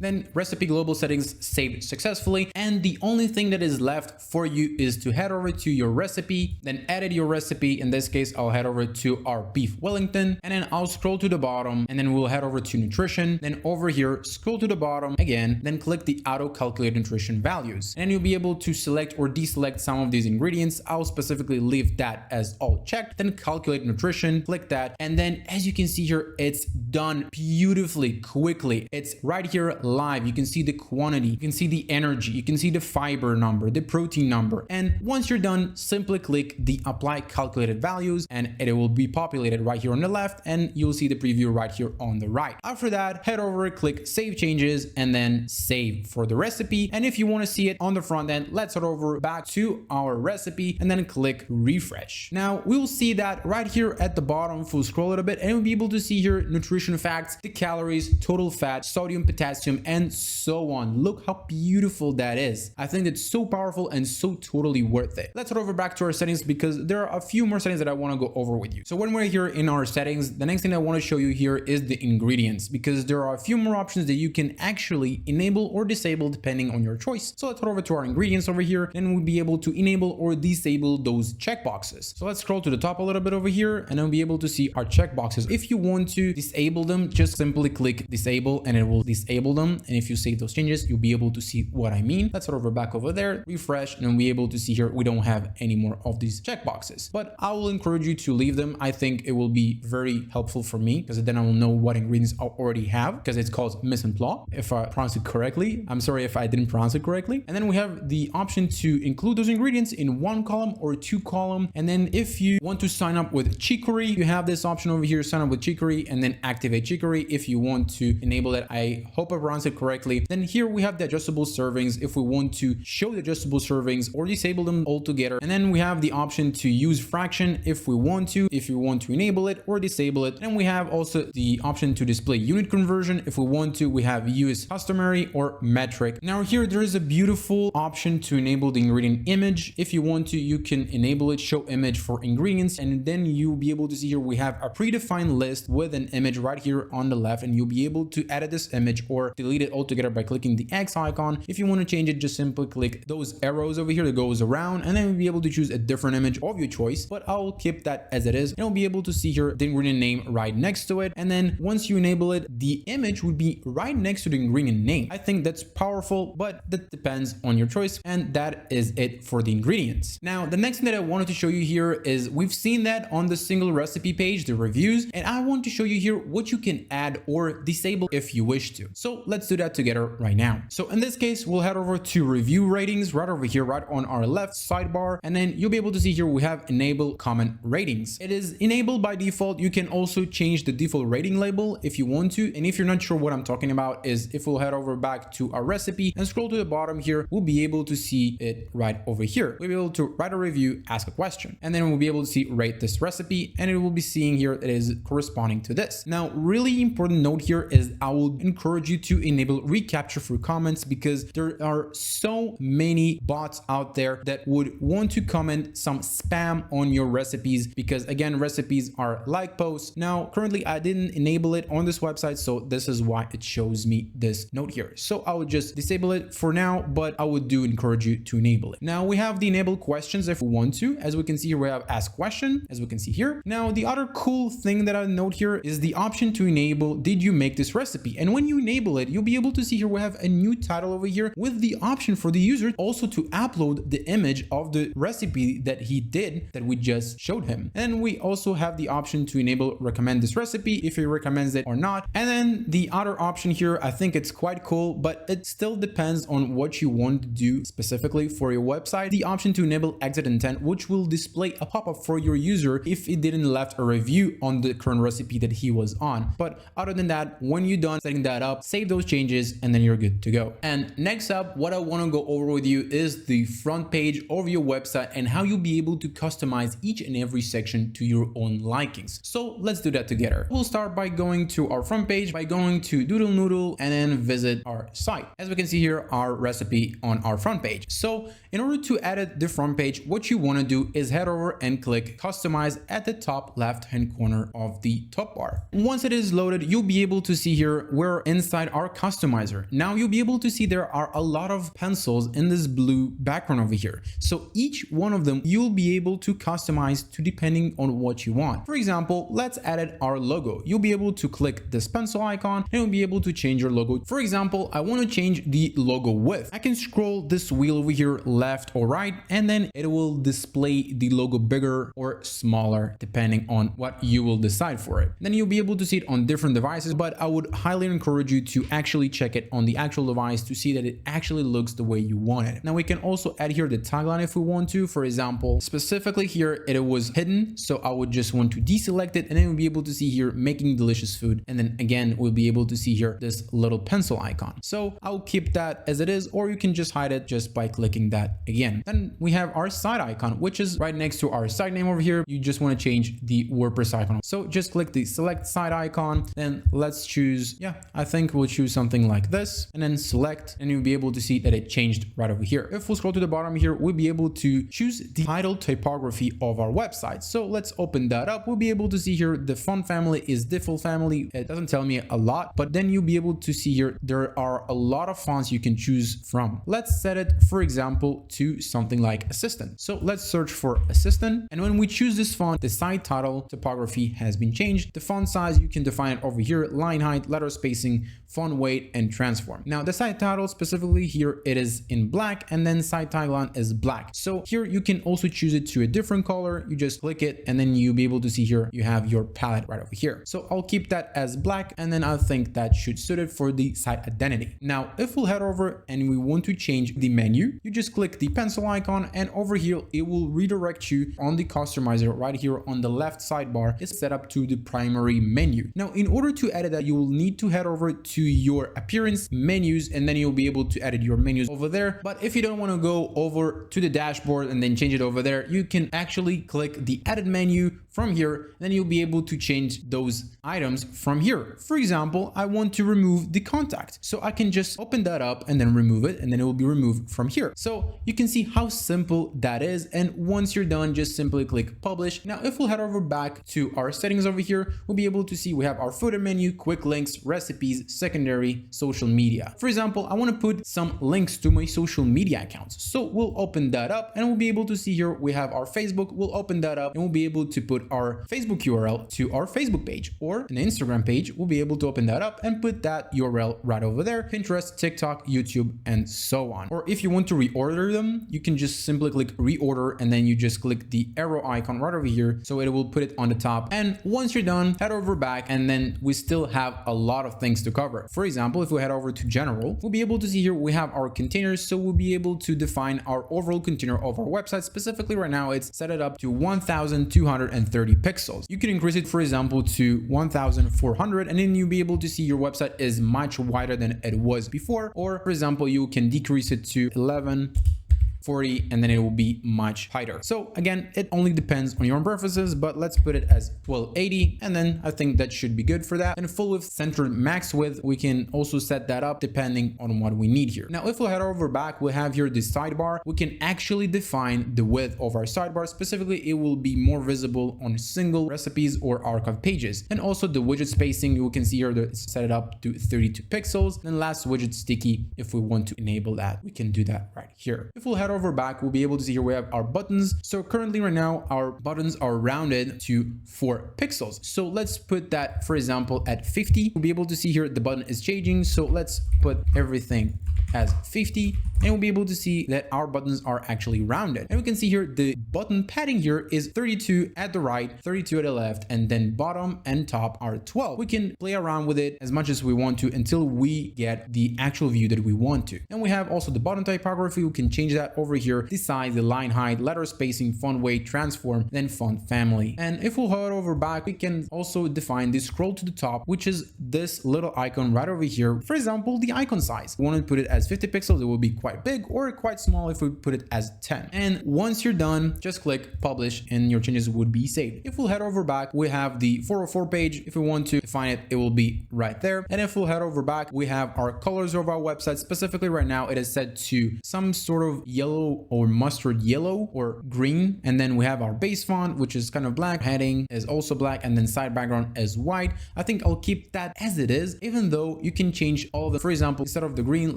Then recipe global settings saved successfully, and the only thing that is left for you is to head over to your recipe, then edit your recipe. In this case, I'll head over to our beef Wellington, and then I'll scroll to the bottom, and then we'll head over to nutrition. Then over here, scroll to the bottom again, then click the auto calculate nutrition values, and you'll be able to select or deselect some of these ingredients. I'll specifically leave that as all checked. Then calculate nutrition, click that, and then as you can see here, it's done beautifully, quickly. It's right here live. You can see the quantity, you can see the energy, you can see the fiber number, the protein number. And once you're done, simply click the apply calculated values and it will be populated right here on the left, and you'll see the preview right here on the right. After that, head over, click save changes, and then save for the recipe. And if you want to see it on the front end, let's head over back to our recipe and then click refresh. Now we'll see that right here at the bottom. If we'll scroll it a bit, and we'll be able to see here nutrition facts, the calories, total fat, sodium, potassium, and so on. Look how beautiful that is. I think it's so powerful and so totally worth it. Let's head over back to our settings because there are a few more settings that I want to go over with you. So when we're here in our settings, the next thing I want to show you here is the ingredients, because there are a few more options that you can actually enable or disable depending on your choice. So let's head over to our ingredients over here, and we'll be able to enable or disable those checkboxes. So let's scroll to the top a little bit over here, and then we'll be able to see our checkboxes. If you want to disable them, just simply click disable and it will disable them. And if you save those changes, you'll be able to see what I mean. Let's head over back over there, refresh, and we'll be able to see here we don't have any more of these checkboxes, but I will encourage you to leave them. I think it will be very helpful for me because then I will know what ingredients I already have, because it's called mise en place, if I pronounce it correctly. I'm sorry if I didn't pronounce it correctly. And then we have the option to include those ingredients in one column or two column. And then if you want to sign up with Chicory, you have this option over here, sign up with Chicory, and then activate Chicory if you want to enable it. I hope I pronounced it correctly. Then here we have the adjustable servings if we want to show the adjustable servings or disable them altogether. And then we have the option to use fraction if we want to, if you want to enable it or disable it. And we have also the option to display unit conversion. If we want to, we have use customary or metric. Now here there is a beautiful option to enable the ingredient image. If you want to, you can enable it, show image for ingredients, and then you'll be able to see here we have a predefined list with an image right here on the left, and you'll be able to edit this image or delete it altogether by clicking the X icon. If you want to change it, just simply click those arrows over here that goes around, and then you'll be able to choose a different image of your choice, but I'll keep that as it is. And you'll be able to see here the ingredient name right next to it. And then once you enable it, the image would be right next to the ingredient name. I think that's powerful, but that depends on your choice. And that is it for the ingredients. Now, the next thing that I wanted to show you here is we've seen that on the single recipe page, the reviews, and I want to show you here what you can add or disable if you wish to. So let's do that together right now. So in this case, we'll head over to review ratings right over here, right on our left sidebar. And then you'll be able to see here we have enable comment ratings. It is enabled by default. You can also change the default rating label if you want to. And if you're not sure what I'm talking about, is if we'll head over back to our recipe and scroll to the bottom here, we'll be able to see it right over here. We'll be able to write a review, ask a question, and then we'll be able to see rate this recipe, and it will be seeing here it is corresponding to this. Now, really important note here is I will encourage you to enable recapture for comments, because there are so many bots out there that would want to comment some spam on your recipes, because again, recipes are like posts. Now, currently I didn't enable it on this website, so this is why it shows me this note here. So I would just disable it for now, but I would do encourage you to enable it. Now we have the enable questions if we want to. As we can see here, we have ask question, as we can see here. Now, the other cool thing that I note here is the option to enable did you make this recipe? And when you enable it, you'll be able to see here we have a new title over here with the option for the user also to upload the image of the recipe that he did that we just showed him. And we also have the option to enable recommend this recipe if he recommends it or not. And then the other option here, I think it's quite cool, but it still depends on what you want to do specifically for your website. The option to enable exit intent, which will display a pop-up for your user if he didn't left a review on the current recipe that he was on. But other than that, when you're done setting that up, save those those changes, and then you're good to go. And next up, what I want to go over with you is the front page of your website and how you'll be able to customize each and every section to your own likings. So let's do that together. We'll start by going to our front page, by going to Doodle Noodle, and then visit our site. As we can see here, our recipe on our front page. So in order to edit the front page, what you want to do is head over and click customize at the top left hand corner of the top bar. Once it is loaded, you'll be able to see here we're inside our customizer. Now you'll be able to see there are a lot of pencils in this blue background over here. So each one of them you'll be able to customize to depending on what you want. For example, let's edit our logo. You'll be able to click this pencil icon and you'll be able to change your logo. For example, I want to change the logo width. I can scroll this wheel over here left or right, and then it will display the logo bigger or smaller depending on what you will decide for it. Then you'll be able to see it on different devices, but I would highly encourage you to actually check it on the actual device to see that it actually looks the way you want it. Now we can also add here the tagline if we want to. For example, specifically here it was hidden, so I would just want to deselect it, and then we'll be able to see here making delicious food, and then again we'll be able to see here this little pencil icon. So I'll keep that as it is, or you can just hide it just by clicking that again. Then we have our site icon, which is right next to our site name over here. You just want to change the WordPress icon, so just click the select site icon, then let's choose, I think we'll choose something like this, and then select, and you'll be able to see that it changed right over here. If we scroll to the bottom here, we'll be able to choose the title typography of our website. So let's open that up. We'll be able to see here the font family is default family. It doesn't tell me a lot, but then you'll be able to see here there are a lot of fonts you can choose from. Let's set it, for example, to something like assistant. So let's search for assistant, and when we choose this font, the site title typography has been changed. The font size, you can define it over here, line height, letter spacing, font weight, and transform. Now the site title specifically here, it is in black, and then site tagline is black. So here you can also choose it to a different color. You just click it, and then you'll be able to see here you have your palette right over here. So I'll keep that as black, and then I think that should suit it for the site identity. Now if we'll head over and we want to change the menu, you just click the pencil icon, and over here it will redirect you on the customizer right here on the left sidebar. It's set up to the primary menu. Now in order to edit that, you will need to head over to your appearance menus, and then you'll be able to edit your menus over there. But if you don't want to go over to the dashboard and then change it over there, you can actually click the edit menu from here, and then you'll be able to change those items from here. For example, I want to remove the contact, so I can just open that up and then remove it, and then it will be removed from here. So you can see how simple that is, and once you're done, just simply click publish. Now if we'll head over back to our settings over here, we'll be able to see we have our footer menu, quick links, recipes, secondary, social media. For example, I want to put some links to my social media accounts, so we'll open that up, and we'll be able to see here we have our Facebook. We'll open that up, and we'll be able to put our Facebook URL to our Facebook page, or an Instagram page. We'll be able to open that up and put that URL right over there. Pinterest, TikTok, YouTube, and so on. Or if you want to reorder them, you can just simply click reorder, and then you just click the arrow icon right over here, so it will put it on the top. And once you're done, head over back, and then we still have a lot of things to cover. For example, if we head over to general, we'll be able to see here we have our containers, so we'll be able to define our overall container of our website. Specifically right now, it's set it up to 1230 pixels. You can increase it, for example, to 1400, and then you'll be able to see your website is much wider than it was before. Or for example, you can decrease it to 1140, and then it will be much tighter. So again, it only depends on your own preferences, but let's put it as 1280, and then I think that should be good for that. And full width, center, max width, we can also set that up depending on what we need here. Now if we head over back, we have here the sidebar. We can actually define the width of our sidebar. Specifically, it will be more visible on single recipes or archive pages. And also the widget spacing, you can see here that it's set it up to 32 pixels. And last, widget sticky, if we want to enable that, we can do that right here. If we'll head over back, we'll be able to see here we have our buttons. So currently right now our buttons are rounded to 4 pixels. So let's put that, for example, at 50. We'll be able to see here the button is changing. So let's put everything as 50, and we'll be able to see that our buttons are actually rounded. And we can see here the button padding here is 32 at the right, 32 at the left, and then bottom and top are 12. We can play around with it as much as we want to until we get the actual view that we want to. And we have also the button typography. We can change that over here, the size, the line height, letter spacing, font weight, transform, then font family. And if we'll hover over back, we can also define the scroll to the top, which is this little icon right over here. For example, the icon size. We want to put it as 50 pixels. It will be quite big or quite small if we put it as 10. And once you're done, just click publish and your changes would be saved. If we'll head over back, we have the 404 page. If we want to define it, it will be right there. And if we'll head over back, we have our colors of our website. Specifically right now, it is set to some sort of yellow or mustard yellow or green. And then we have our base font, which is kind of black. Heading is also black, and then side background is white. I think I'll keep that as it is, even though you can change all of them. For example, instead of the green,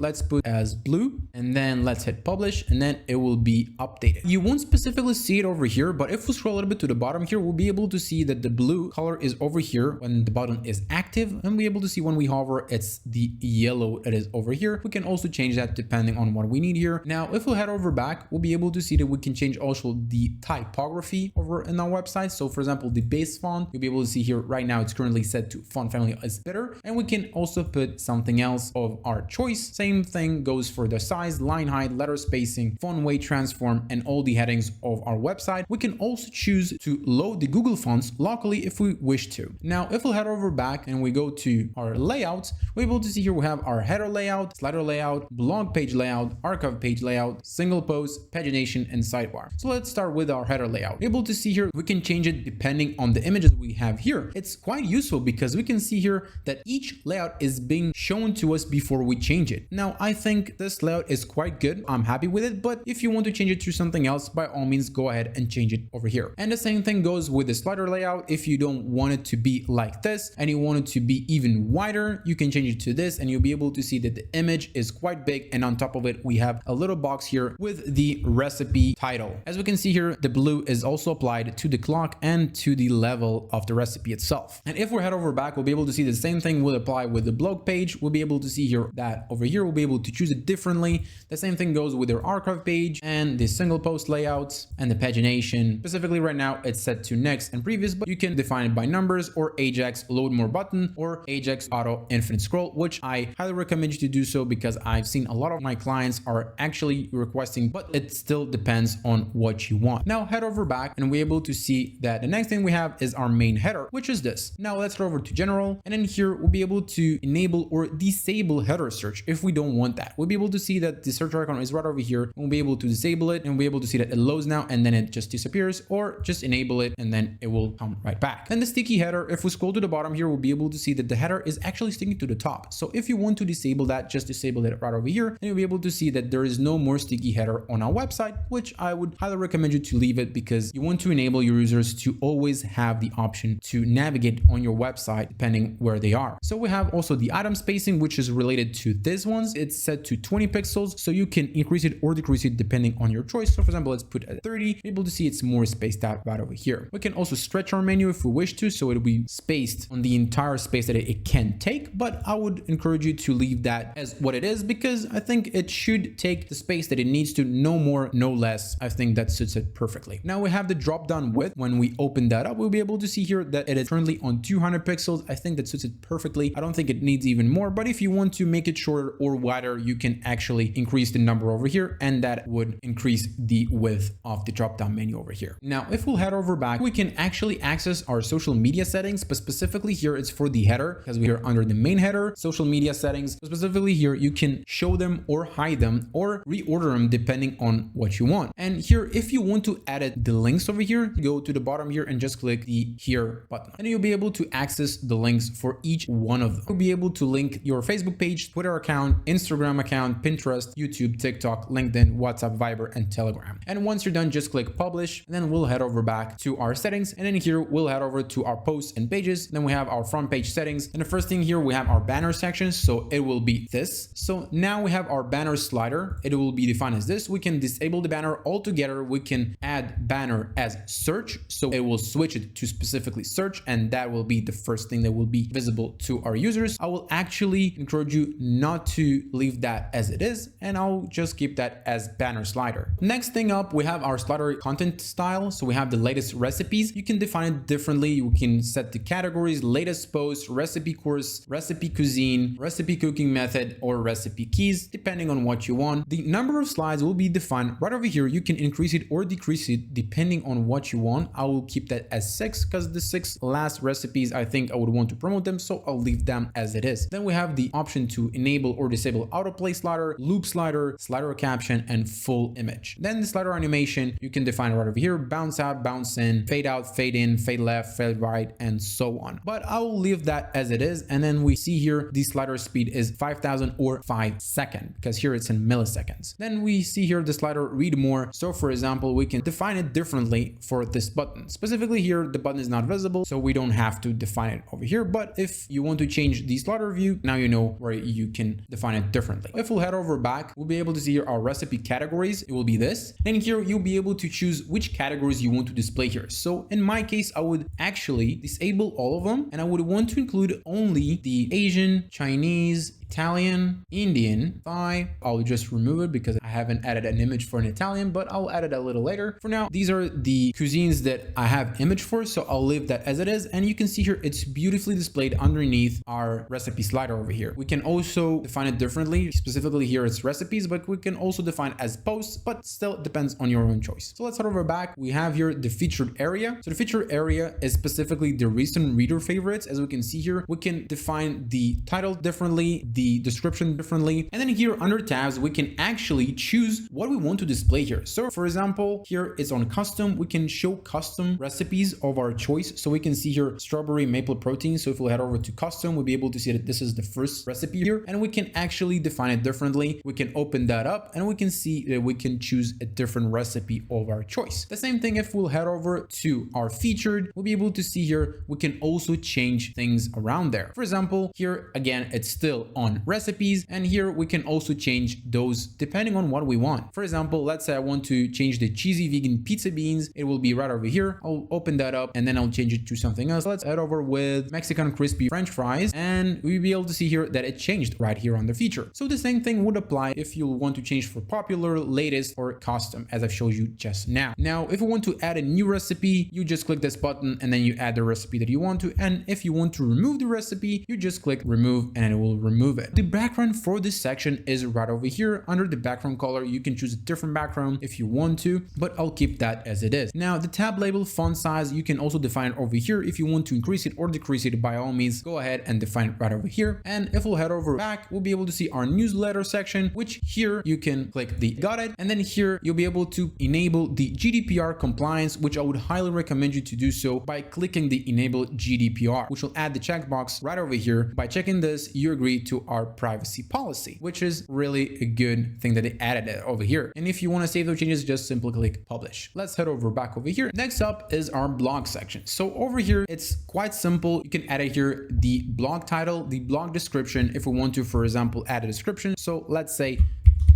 let's put as blue, and then let's hit publish, and then it will be updated. You won't specifically see it over here, but if we scroll a little bit to the bottom here, we'll be able to see that the blue color is over here when the button is active, and we'll be able to see when we hover, it's the yellow that is over here. We can also change that depending on what we need here. Now, if we head over back, we'll be able to see that we can change also the typography over in our website. So for example, the base font, you'll be able to see here right now, it's currently set to font family is bitter, and we can also put something else of our choice. Same thing goes for the size, line height, letter spacing, font weight, transform, and all the headings of our website. We can also choose to load the Google fonts locally if we wish to. Now, if we'll head over back and we go to our layouts, we're able to see here we have our header layout, slider layout, blog page layout, archive page layout, single post, pagination, and sidebar. So let's start with our header layout. We're able to see here we can change it depending on the images we have here. It's quite useful because we can see here that each layout is being shown to us before we change it. Now, I think this layout is quite good. I'm happy with it, but if you want to change it to something else, by all means, go ahead and change it over here. And the same thing goes with the slider layout. If you don't want it to be like this and you want it to be even wider, you can change it to this, and you'll be able to see that the image is quite big. And on top of it, we have a little box here with the recipe title. As we can see here, the blue is also applied to the clock and to the level of the recipe itself. And if we head over back, we'll be able to see the same thing will apply with the blog page. We'll be able to see here that over here, we'll be able to choose it differently. The same thing goes with their archive page and the single post layouts and the pagination. Specifically right now, it's set to next and previous, but you can define it by numbers or Ajax load more button or Ajax auto infinite scroll, which I highly recommend you to do so because I've seen a lot of my clients are actually requesting, but it still depends on what you want. Now head over back and we're able to see that the next thing we have is our main header, which is this. Now let's head over to general, and then here we'll be able to enable or disable header search if we don't want that. We'll be able to see that the search icon is right over here. We'll be able to disable it, and we'll be able to see that it loads now and then it just disappears, or just enable it and then it will come right back. And the sticky header, if we scroll to the bottom here, we'll be able to see that the header is actually sticking to the top. So if you want to disable that, just disable it right over here, and you'll be able to see that there is no more sticky header on our website, which I would highly recommend you to leave it because you want to enable your users to always have the option to navigate on your website depending where they are. So we have also the item spacing, which is related to these ones. It's set to 20 pixels, so you can increase it or decrease it depending on your choice. So for example, let's put at 30, able to see it's more spaced out right over here. We can also stretch our menu if we wish to, so it'll be spaced on the entire space that it can take, but I would encourage you to leave that as what it is because I think it should take the space that it needs to, no more, no less. I think that suits it perfectly. Now we have the drop down width. When we open that up, we'll be able to see here that it is currently on 200 pixels. I think that suits it perfectly. I don't think it needs even more, but if you want to make it shorter or wider, you can actually increase the number over here, and that would increase the width of the drop down menu over here. Now, if we'll head over back, we can actually access our social media settings, but specifically here it's for the header because we are under the main header, social media settings. Specifically here, you can show them or hide them or reorder them depending on what you want. And here, if you want to edit the links over here, go to the bottom here and just click the here button, and you'll be able to access the links for each one of them. You'll be able to link your Facebook page, Twitter account, Instagram account, Pinterest, YouTube, TikTok, LinkedIn, WhatsApp, Viber, and Telegram. And once you're done, just click publish, and then we'll head over back to our settings. And then here we'll head over to our posts and pages. Then we have our front page settings. And the first thing here, we have our banner section. So it will be this. So now we have our banner slider. It will be defined as this. We can disable the banner altogether. We can add banner as search. So it will switch it to specifically search, and that will be the first thing that will be visible to our users. I will actually encourage you not to leave that as it is. and I'll just keep that as banner slider. Next thing up, we have our slider content style. So we have the latest recipes. You can define it differently. You can set the categories, latest post, recipe course, recipe cuisine, recipe cooking method, or recipe keys, depending on what you want. The number of slides will be defined right over here. You can increase it or decrease it depending on what you want. I will keep that as 6 because the 6 last recipes, I think I would want to promote them, so I'll leave them as it is. Then we have the option to enable or disable autoplay slider, loop slider, slider caption, and full image. Then the slider animation, you can define right over here, bounce out, bounce in, fade out, fade in, fade left, fade right, and so on. But I will leave that as it is. And then we see here the slider speed is 5,000 or 5 seconds, because here it's in milliseconds. Then we see here the slider read more. So for example, we can define it differently for this button. Specifically here, the button is not visible, so we don't have to define it over here. But if you want to change the slider view, now you know where you can define it differently. If we'll head over back, we'll be able to see here our recipe categories. It will be this. And here you'll be able to choose which categories you want to display here. So in my case, I would actually disable all of them, and I would want to include only the Asian, Chinese, Italian, Indian, Thai. I'll just remove it because I haven't added an image for an Italian, but I'll add it a little later. For now, these are the cuisines that I have image for, so I'll leave that as it is. And you can see here, it's beautifully displayed underneath our recipe slider over here. We can also define it differently. Specifically here, it's recipes, but we can also define as posts, but still it depends on your own choice. So let's head over back. We have here the featured area. So the featured area is specifically the recent reader favorites. As we can see here, we can define the title differently, the description differently. And then here under tabs, we can actually choose what we want to display here. So for example, here it's on custom. We can show custom recipes of our choice. So we can see here strawberry maple protein. So if we head over to custom, we'll be able to see that this is the first recipe here, and we can actually define it differently. We can open that up and we can see that we can choose a different recipe of our choice. The same thing if we'll head over to our featured, we'll be able to see here, we can also change things around there. For example, here again, it's still on recipes, and here we can also change those depending on what we want. For example, let's say I want to change the cheesy vegan pizza beans. It will be right over here. I'll open that up and then I'll change it to something else. Let's head over with Mexican crispy French fries, and we'll be able to see here that it changed right here on the feature. So the same thing would apply if you want to change for popular, latest, or custom, as I've showed you just now. Now, if you want to add a new recipe, you just click this button and then you add the recipe that you want to. And if you want to remove the recipe, you just click remove and it will remove it. The background for this section is right over here. Under the background color, you can choose a different background if you want to, but I'll keep that as it is. Now, the tab label font size, you can also define it over here. If you want to increase it or decrease it, by all means, go ahead and define it right over here. And if we'll head over back, we'll be able to see our newsletter section, which here you can click the got it. And then here you'll be able to enable the GDPR compliance, which I would highly recommend you to do so by clicking the enable GDPR, which will add the checkbox right over here. By checking this, you agree to our privacy policy, which is really a good thing that they added it over here. And if you want to save those changes, just simply click publish. Let's head over back over here. Next up is our blog section. So over here, it's quite simple. You can add it here, the blog title, the blog description, if we want to, for example, add a description. So let's say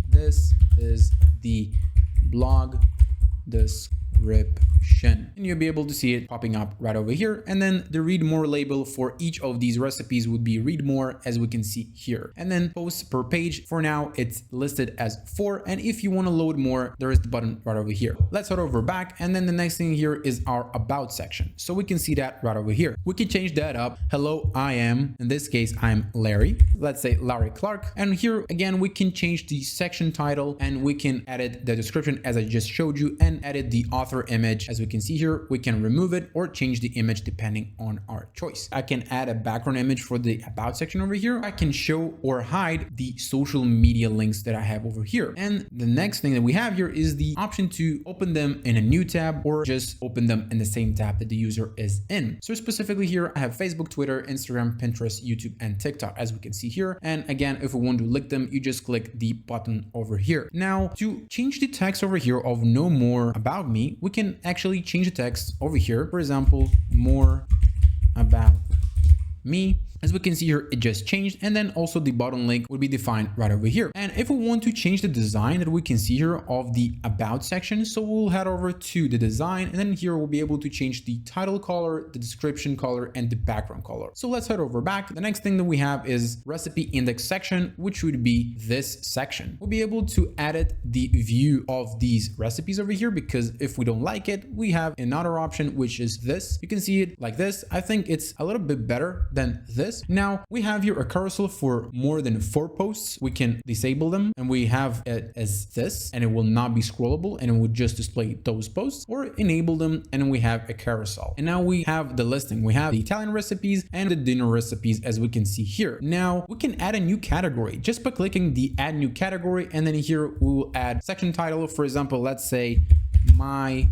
this is the blog description, and you'll be able to see it popping up right over here. And then the read more label for each of these recipes would be read more, as we can see here. And then posts per page, for now it's listed as 4, and if you want to load more, there is the button right over here. Let's head over back, and then the next thing here is our about section. So we can see that right over here. We can change that up. Hello, I am, in this case I'm Larry. Let's say Larry Clark. And here again, we can change the section title, and we can edit the description as I just showed you, and edit the author image. As we can see here, we can remove it or change the image depending on our choice. I can add a background image for the about section over here. I can show or hide the social media links that I have over here. And the next thing that we have here is the option to open them in a new tab or just open them in the same tab that the user is in. So specifically here, I have Facebook, Twitter, Instagram, Pinterest, YouTube, and TikTok, as we can see here. And again, if we want to link them, you just click the button over here. Now, to change the text over here of know more about me, we can actually change the text over here. For example, more about me. As we can see here, it just changed, and then also the button link would be defined right over here. And if we want to change the design that we can see here of the about section, so we'll head over to the design, and then here we'll be able to change the title color, the description color, and the background color. So let's head over back. The next thing that we have is recipe index section, which would be this section. We'll be able to edit the view of these recipes over here, because if we don't like it, we have another option, which is this. You can see it like this. I think it's a little bit better than this. Now we have here a carousel for more than 4 posts. We can disable them, and we have it as this, and it will not be scrollable, and it would just display those posts, or enable them, and we have a carousel. And now we have the listing. We have the Italian recipes and the dinner recipes, as we can see here. Now we can add a new category just by clicking the add new category, and then here we will add section title. For example, let's say my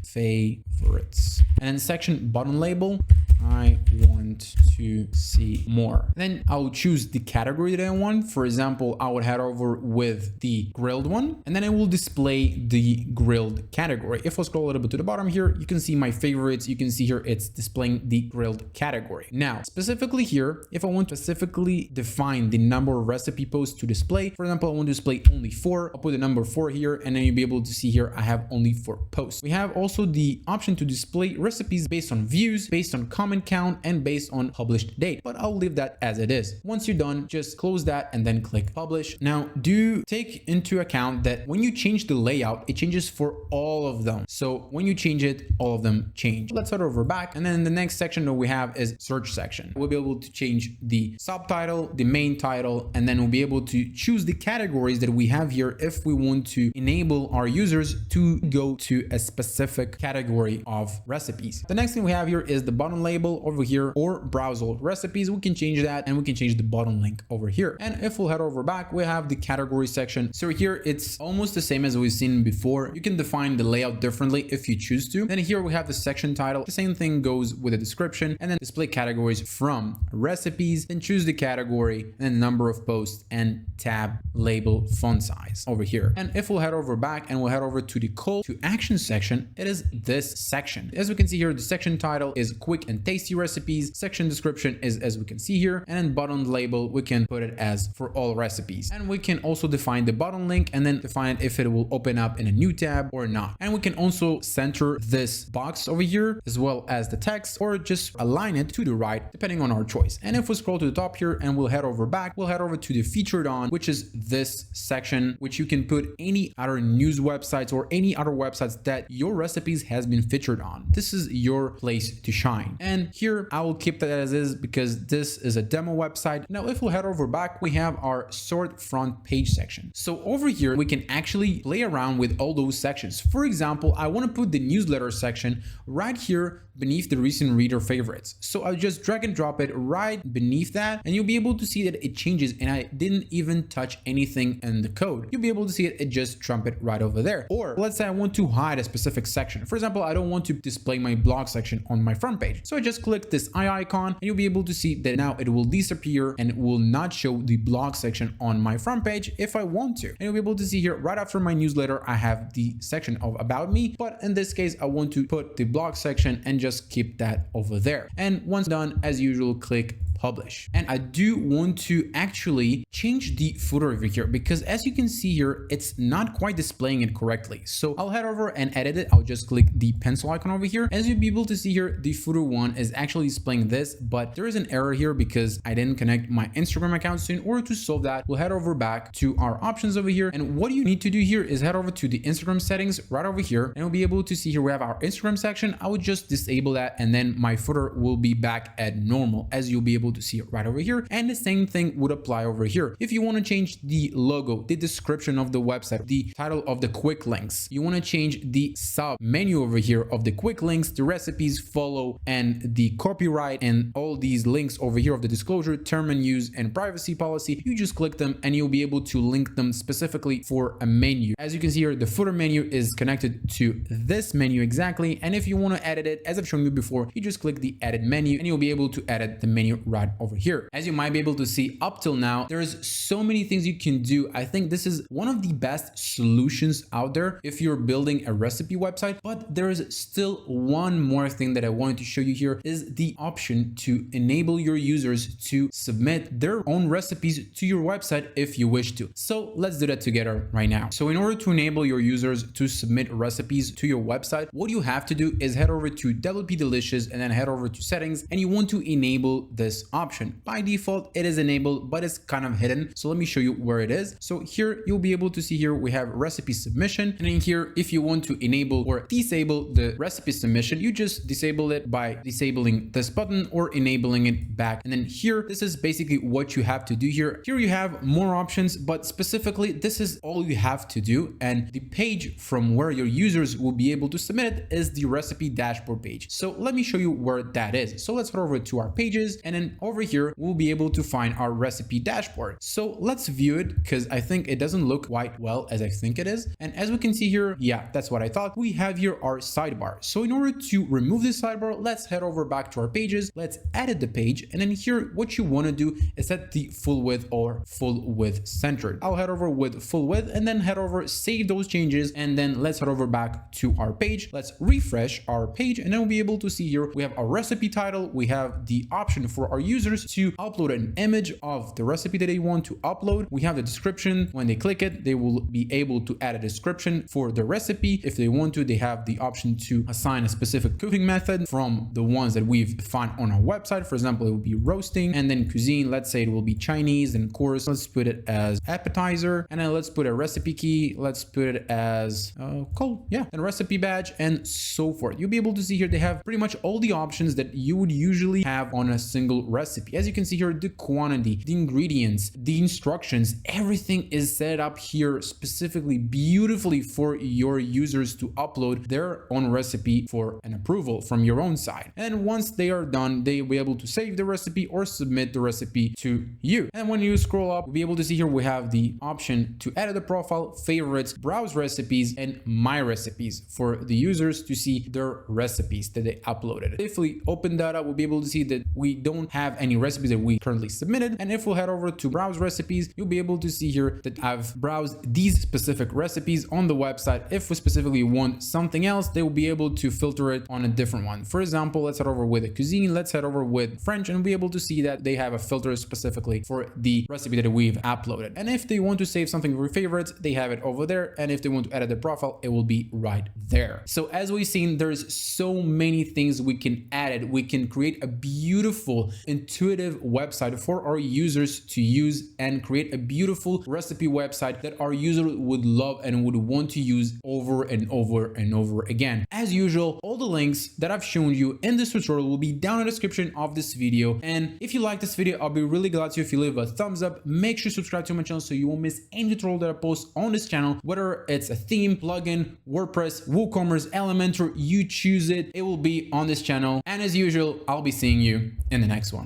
favorites, and then section button label, I want to see more. Then I'll choose the category that I want. For example, I would head over with the grilled one, and then it will display the grilled category. If I scroll a little bit to the bottom here, you can see my favorites. You can see here it's displaying the grilled category. Now, specifically here, if I want to specifically define the number of recipe posts to display, for example, I want to display only 4. I'll put the number 4 here, and then you'll be able to see here I have only 4 posts. We have also the option to display recipes based on views, based on comment count, and based on published date, but I'll leave that as it is. Once you're done, just close that and then click publish. Now do take into account that when you change the layout, it changes for all of them. So when you change it, all of them change. Let's head over back, and then the next section that we have is search section. We'll be able to change the subtitle, the main title, and then we'll be able to choose the categories that we have here if we want to enable our users to go to a specific category of recipes. The next thing we have here is the button label over here, or browse all recipes. We can change that, and we can change the button link over here. And if we'll head over back, we have the category section. So here it's almost the same as we've seen before. You can define the layout differently if you choose to. Then here we have the section title. The same thing goes with the description, and then display categories from recipes, then choose the category, and then number of posts, and tab label font size over here. And if we'll head over back and we'll head over to the call to action section, it is this section. As we can see here, the section title is quick and tasty recipes. Section description is as we can see here, and then button label, we can put it as for all recipes. And we can also define the button link, and then define if it will open up in a new tab or not. And we can also center this box over here, as well as the text, or just align it to the right, depending on our choice. And if we scroll to the top here and we'll head over back, we'll head over to the featured on, which is this section, which you can put any other news websites or any other websites that your recipes has been featured on. This is your place to shine. And here I will keep that as is because this is a demo website. Now, if we'll head over back, we have our sort front page section. So over here, we can actually play around with all those sections. For example, I want to put the newsletter section right here beneath the recent reader favorites. So I'll just drag and drop it right beneath that, and you'll be able to see that it changes, and I didn't even touch anything in the code. You'll be able to see it just trump it right over there. Or let's say I want to hide a specific section. For example, I don't want to display my blog section on my front page. So I just click this eye icon, and you'll be able to see that now it will disappear and it will not show the blog section on my front page if I want to. And you'll be able to see here right after my newsletter, I have the section of about me, but in this case, I want to put the blog section and just keep that over there. And once done, as usual, click publish. And I do want to actually change the footer over here because as you can see here, it's not quite displaying it correctly. So I'll head over and edit it. I'll just click the pencil icon over here. As you'll be able to see here, the footer one is actually displaying this, but there is an error here because I didn't connect my Instagram account. So in order to solve that, we'll head over back to our options over here. And what you need to do here is head over to the Instagram settings right over here, and we'll be able to see here we have our Instagram section. I would just disable that, and then my footer will be back at normal, as you'll be able to see it right over here. And the same thing would apply over here. If you want to change the logo, the description of the website, the title of the quick links, you want to change the sub menu over here of the quick links, the recipes, follow, and the copyright, and all these links over here of the disclosure, term and use, and privacy policy, you just click them and you'll be able to link them specifically for a menu. As you can see here, the footer menu is connected to this menu exactly. And if you want to edit it, as I've shown you before, you just click the edit menu and you'll be able to edit the menu right right over here. As you might be able to see up till now, there's so many things you can do. I think this is one of the best solutions out there if you're building a recipe website, but there is still one more thing that I wanted to show you here is the option to enable your users to submit their own recipes to your website if you wish to. So let's do that together right now. So in order to enable your users to submit recipes to your website, what you have to do is head over to WP Delicious and then head over to settings, and you want to enable this option. By default, it is enabled, but it's kind of hidden. So let me show you where it is. So here you'll be able to see here we have recipe submission, and in here, if you want to enable or disable the recipe submission, you just disable it by disabling this button or enabling it back. And then here, this is basically what you have to do here. Here you have more options, but specifically, this is all you have to do. And the page from where your users will be able to submit it is the recipe dashboard page. So let me show you where that is. So let's head over to our pages, and then over here, we'll be able to find our recipe dashboard. So let's view it because I think it doesn't look quite well as I think it is. And as we can see here, yeah, that's what I thought. We have here our sidebar. So in order to remove this sidebar, let's head over back to our pages. Let's edit the page. And then here, what you want to do is set the full width or full width centered. I'll head over with full width and then head over, save those changes. And then let's head over back to our page. Let's refresh our page, and then we'll be able to see here, we have our recipe title. We have the option for our users to upload an image of the recipe that they want to upload. We have the description. When they click it, they will be able to add a description for the recipe. If they want to, they have the option to assign a specific cooking method from the ones that we've found on our website. For example, it will be roasting, and then cuisine. Let's say it will be Chinese, and course, let's put it as appetizer, and then let's put a recipe key. Let's put it as cold, yeah, and recipe badge, and so forth. You'll be able to see here they have pretty much all the options that you would usually have on a single recipe. As you can see here, the quantity, the ingredients, the instructions, everything is set up here specifically beautifully for your users to upload their own recipe for an approval from your own side. And once they are done, they'll be able to save the recipe or submit the recipe to you. And when you scroll up, you'll be able to see here we have the option to edit the profile, favorites, browse recipes, and my recipes for the users to see their recipes that they uploaded. If we open that up, we'll be able to see that we don't have any recipes that we currently submitted. And if we'll head over to browse recipes, you'll be able to see here that I've browsed these specific recipes on the website. If we specifically want something else, they will be able to filter it on a different one. For example, let's head over with a cuisine, let's head over with French, and be able to see that they have a filter specifically for the recipe that we've uploaded. And if they want to save something for favorites, they have it over there. And if they want to edit the profile, it will be right there. So as we've seen, there's so many things we can add. We can create a beautiful, intuitive website for our users to use and create a beautiful recipe website that our users would love and would want to use over and over and over again. As usual, all the links that I've shown you in this tutorial will be down in the description of this video. And if you like this video, I'll be really glad to if you leave a thumbs up. Make sure to subscribe to my channel so you won't miss any tutorial that I post on this channel, whether it's a theme, plugin, WordPress, WooCommerce, Elementor, you choose it. It will be on this channel. And as usual, I'll be seeing you in the next one.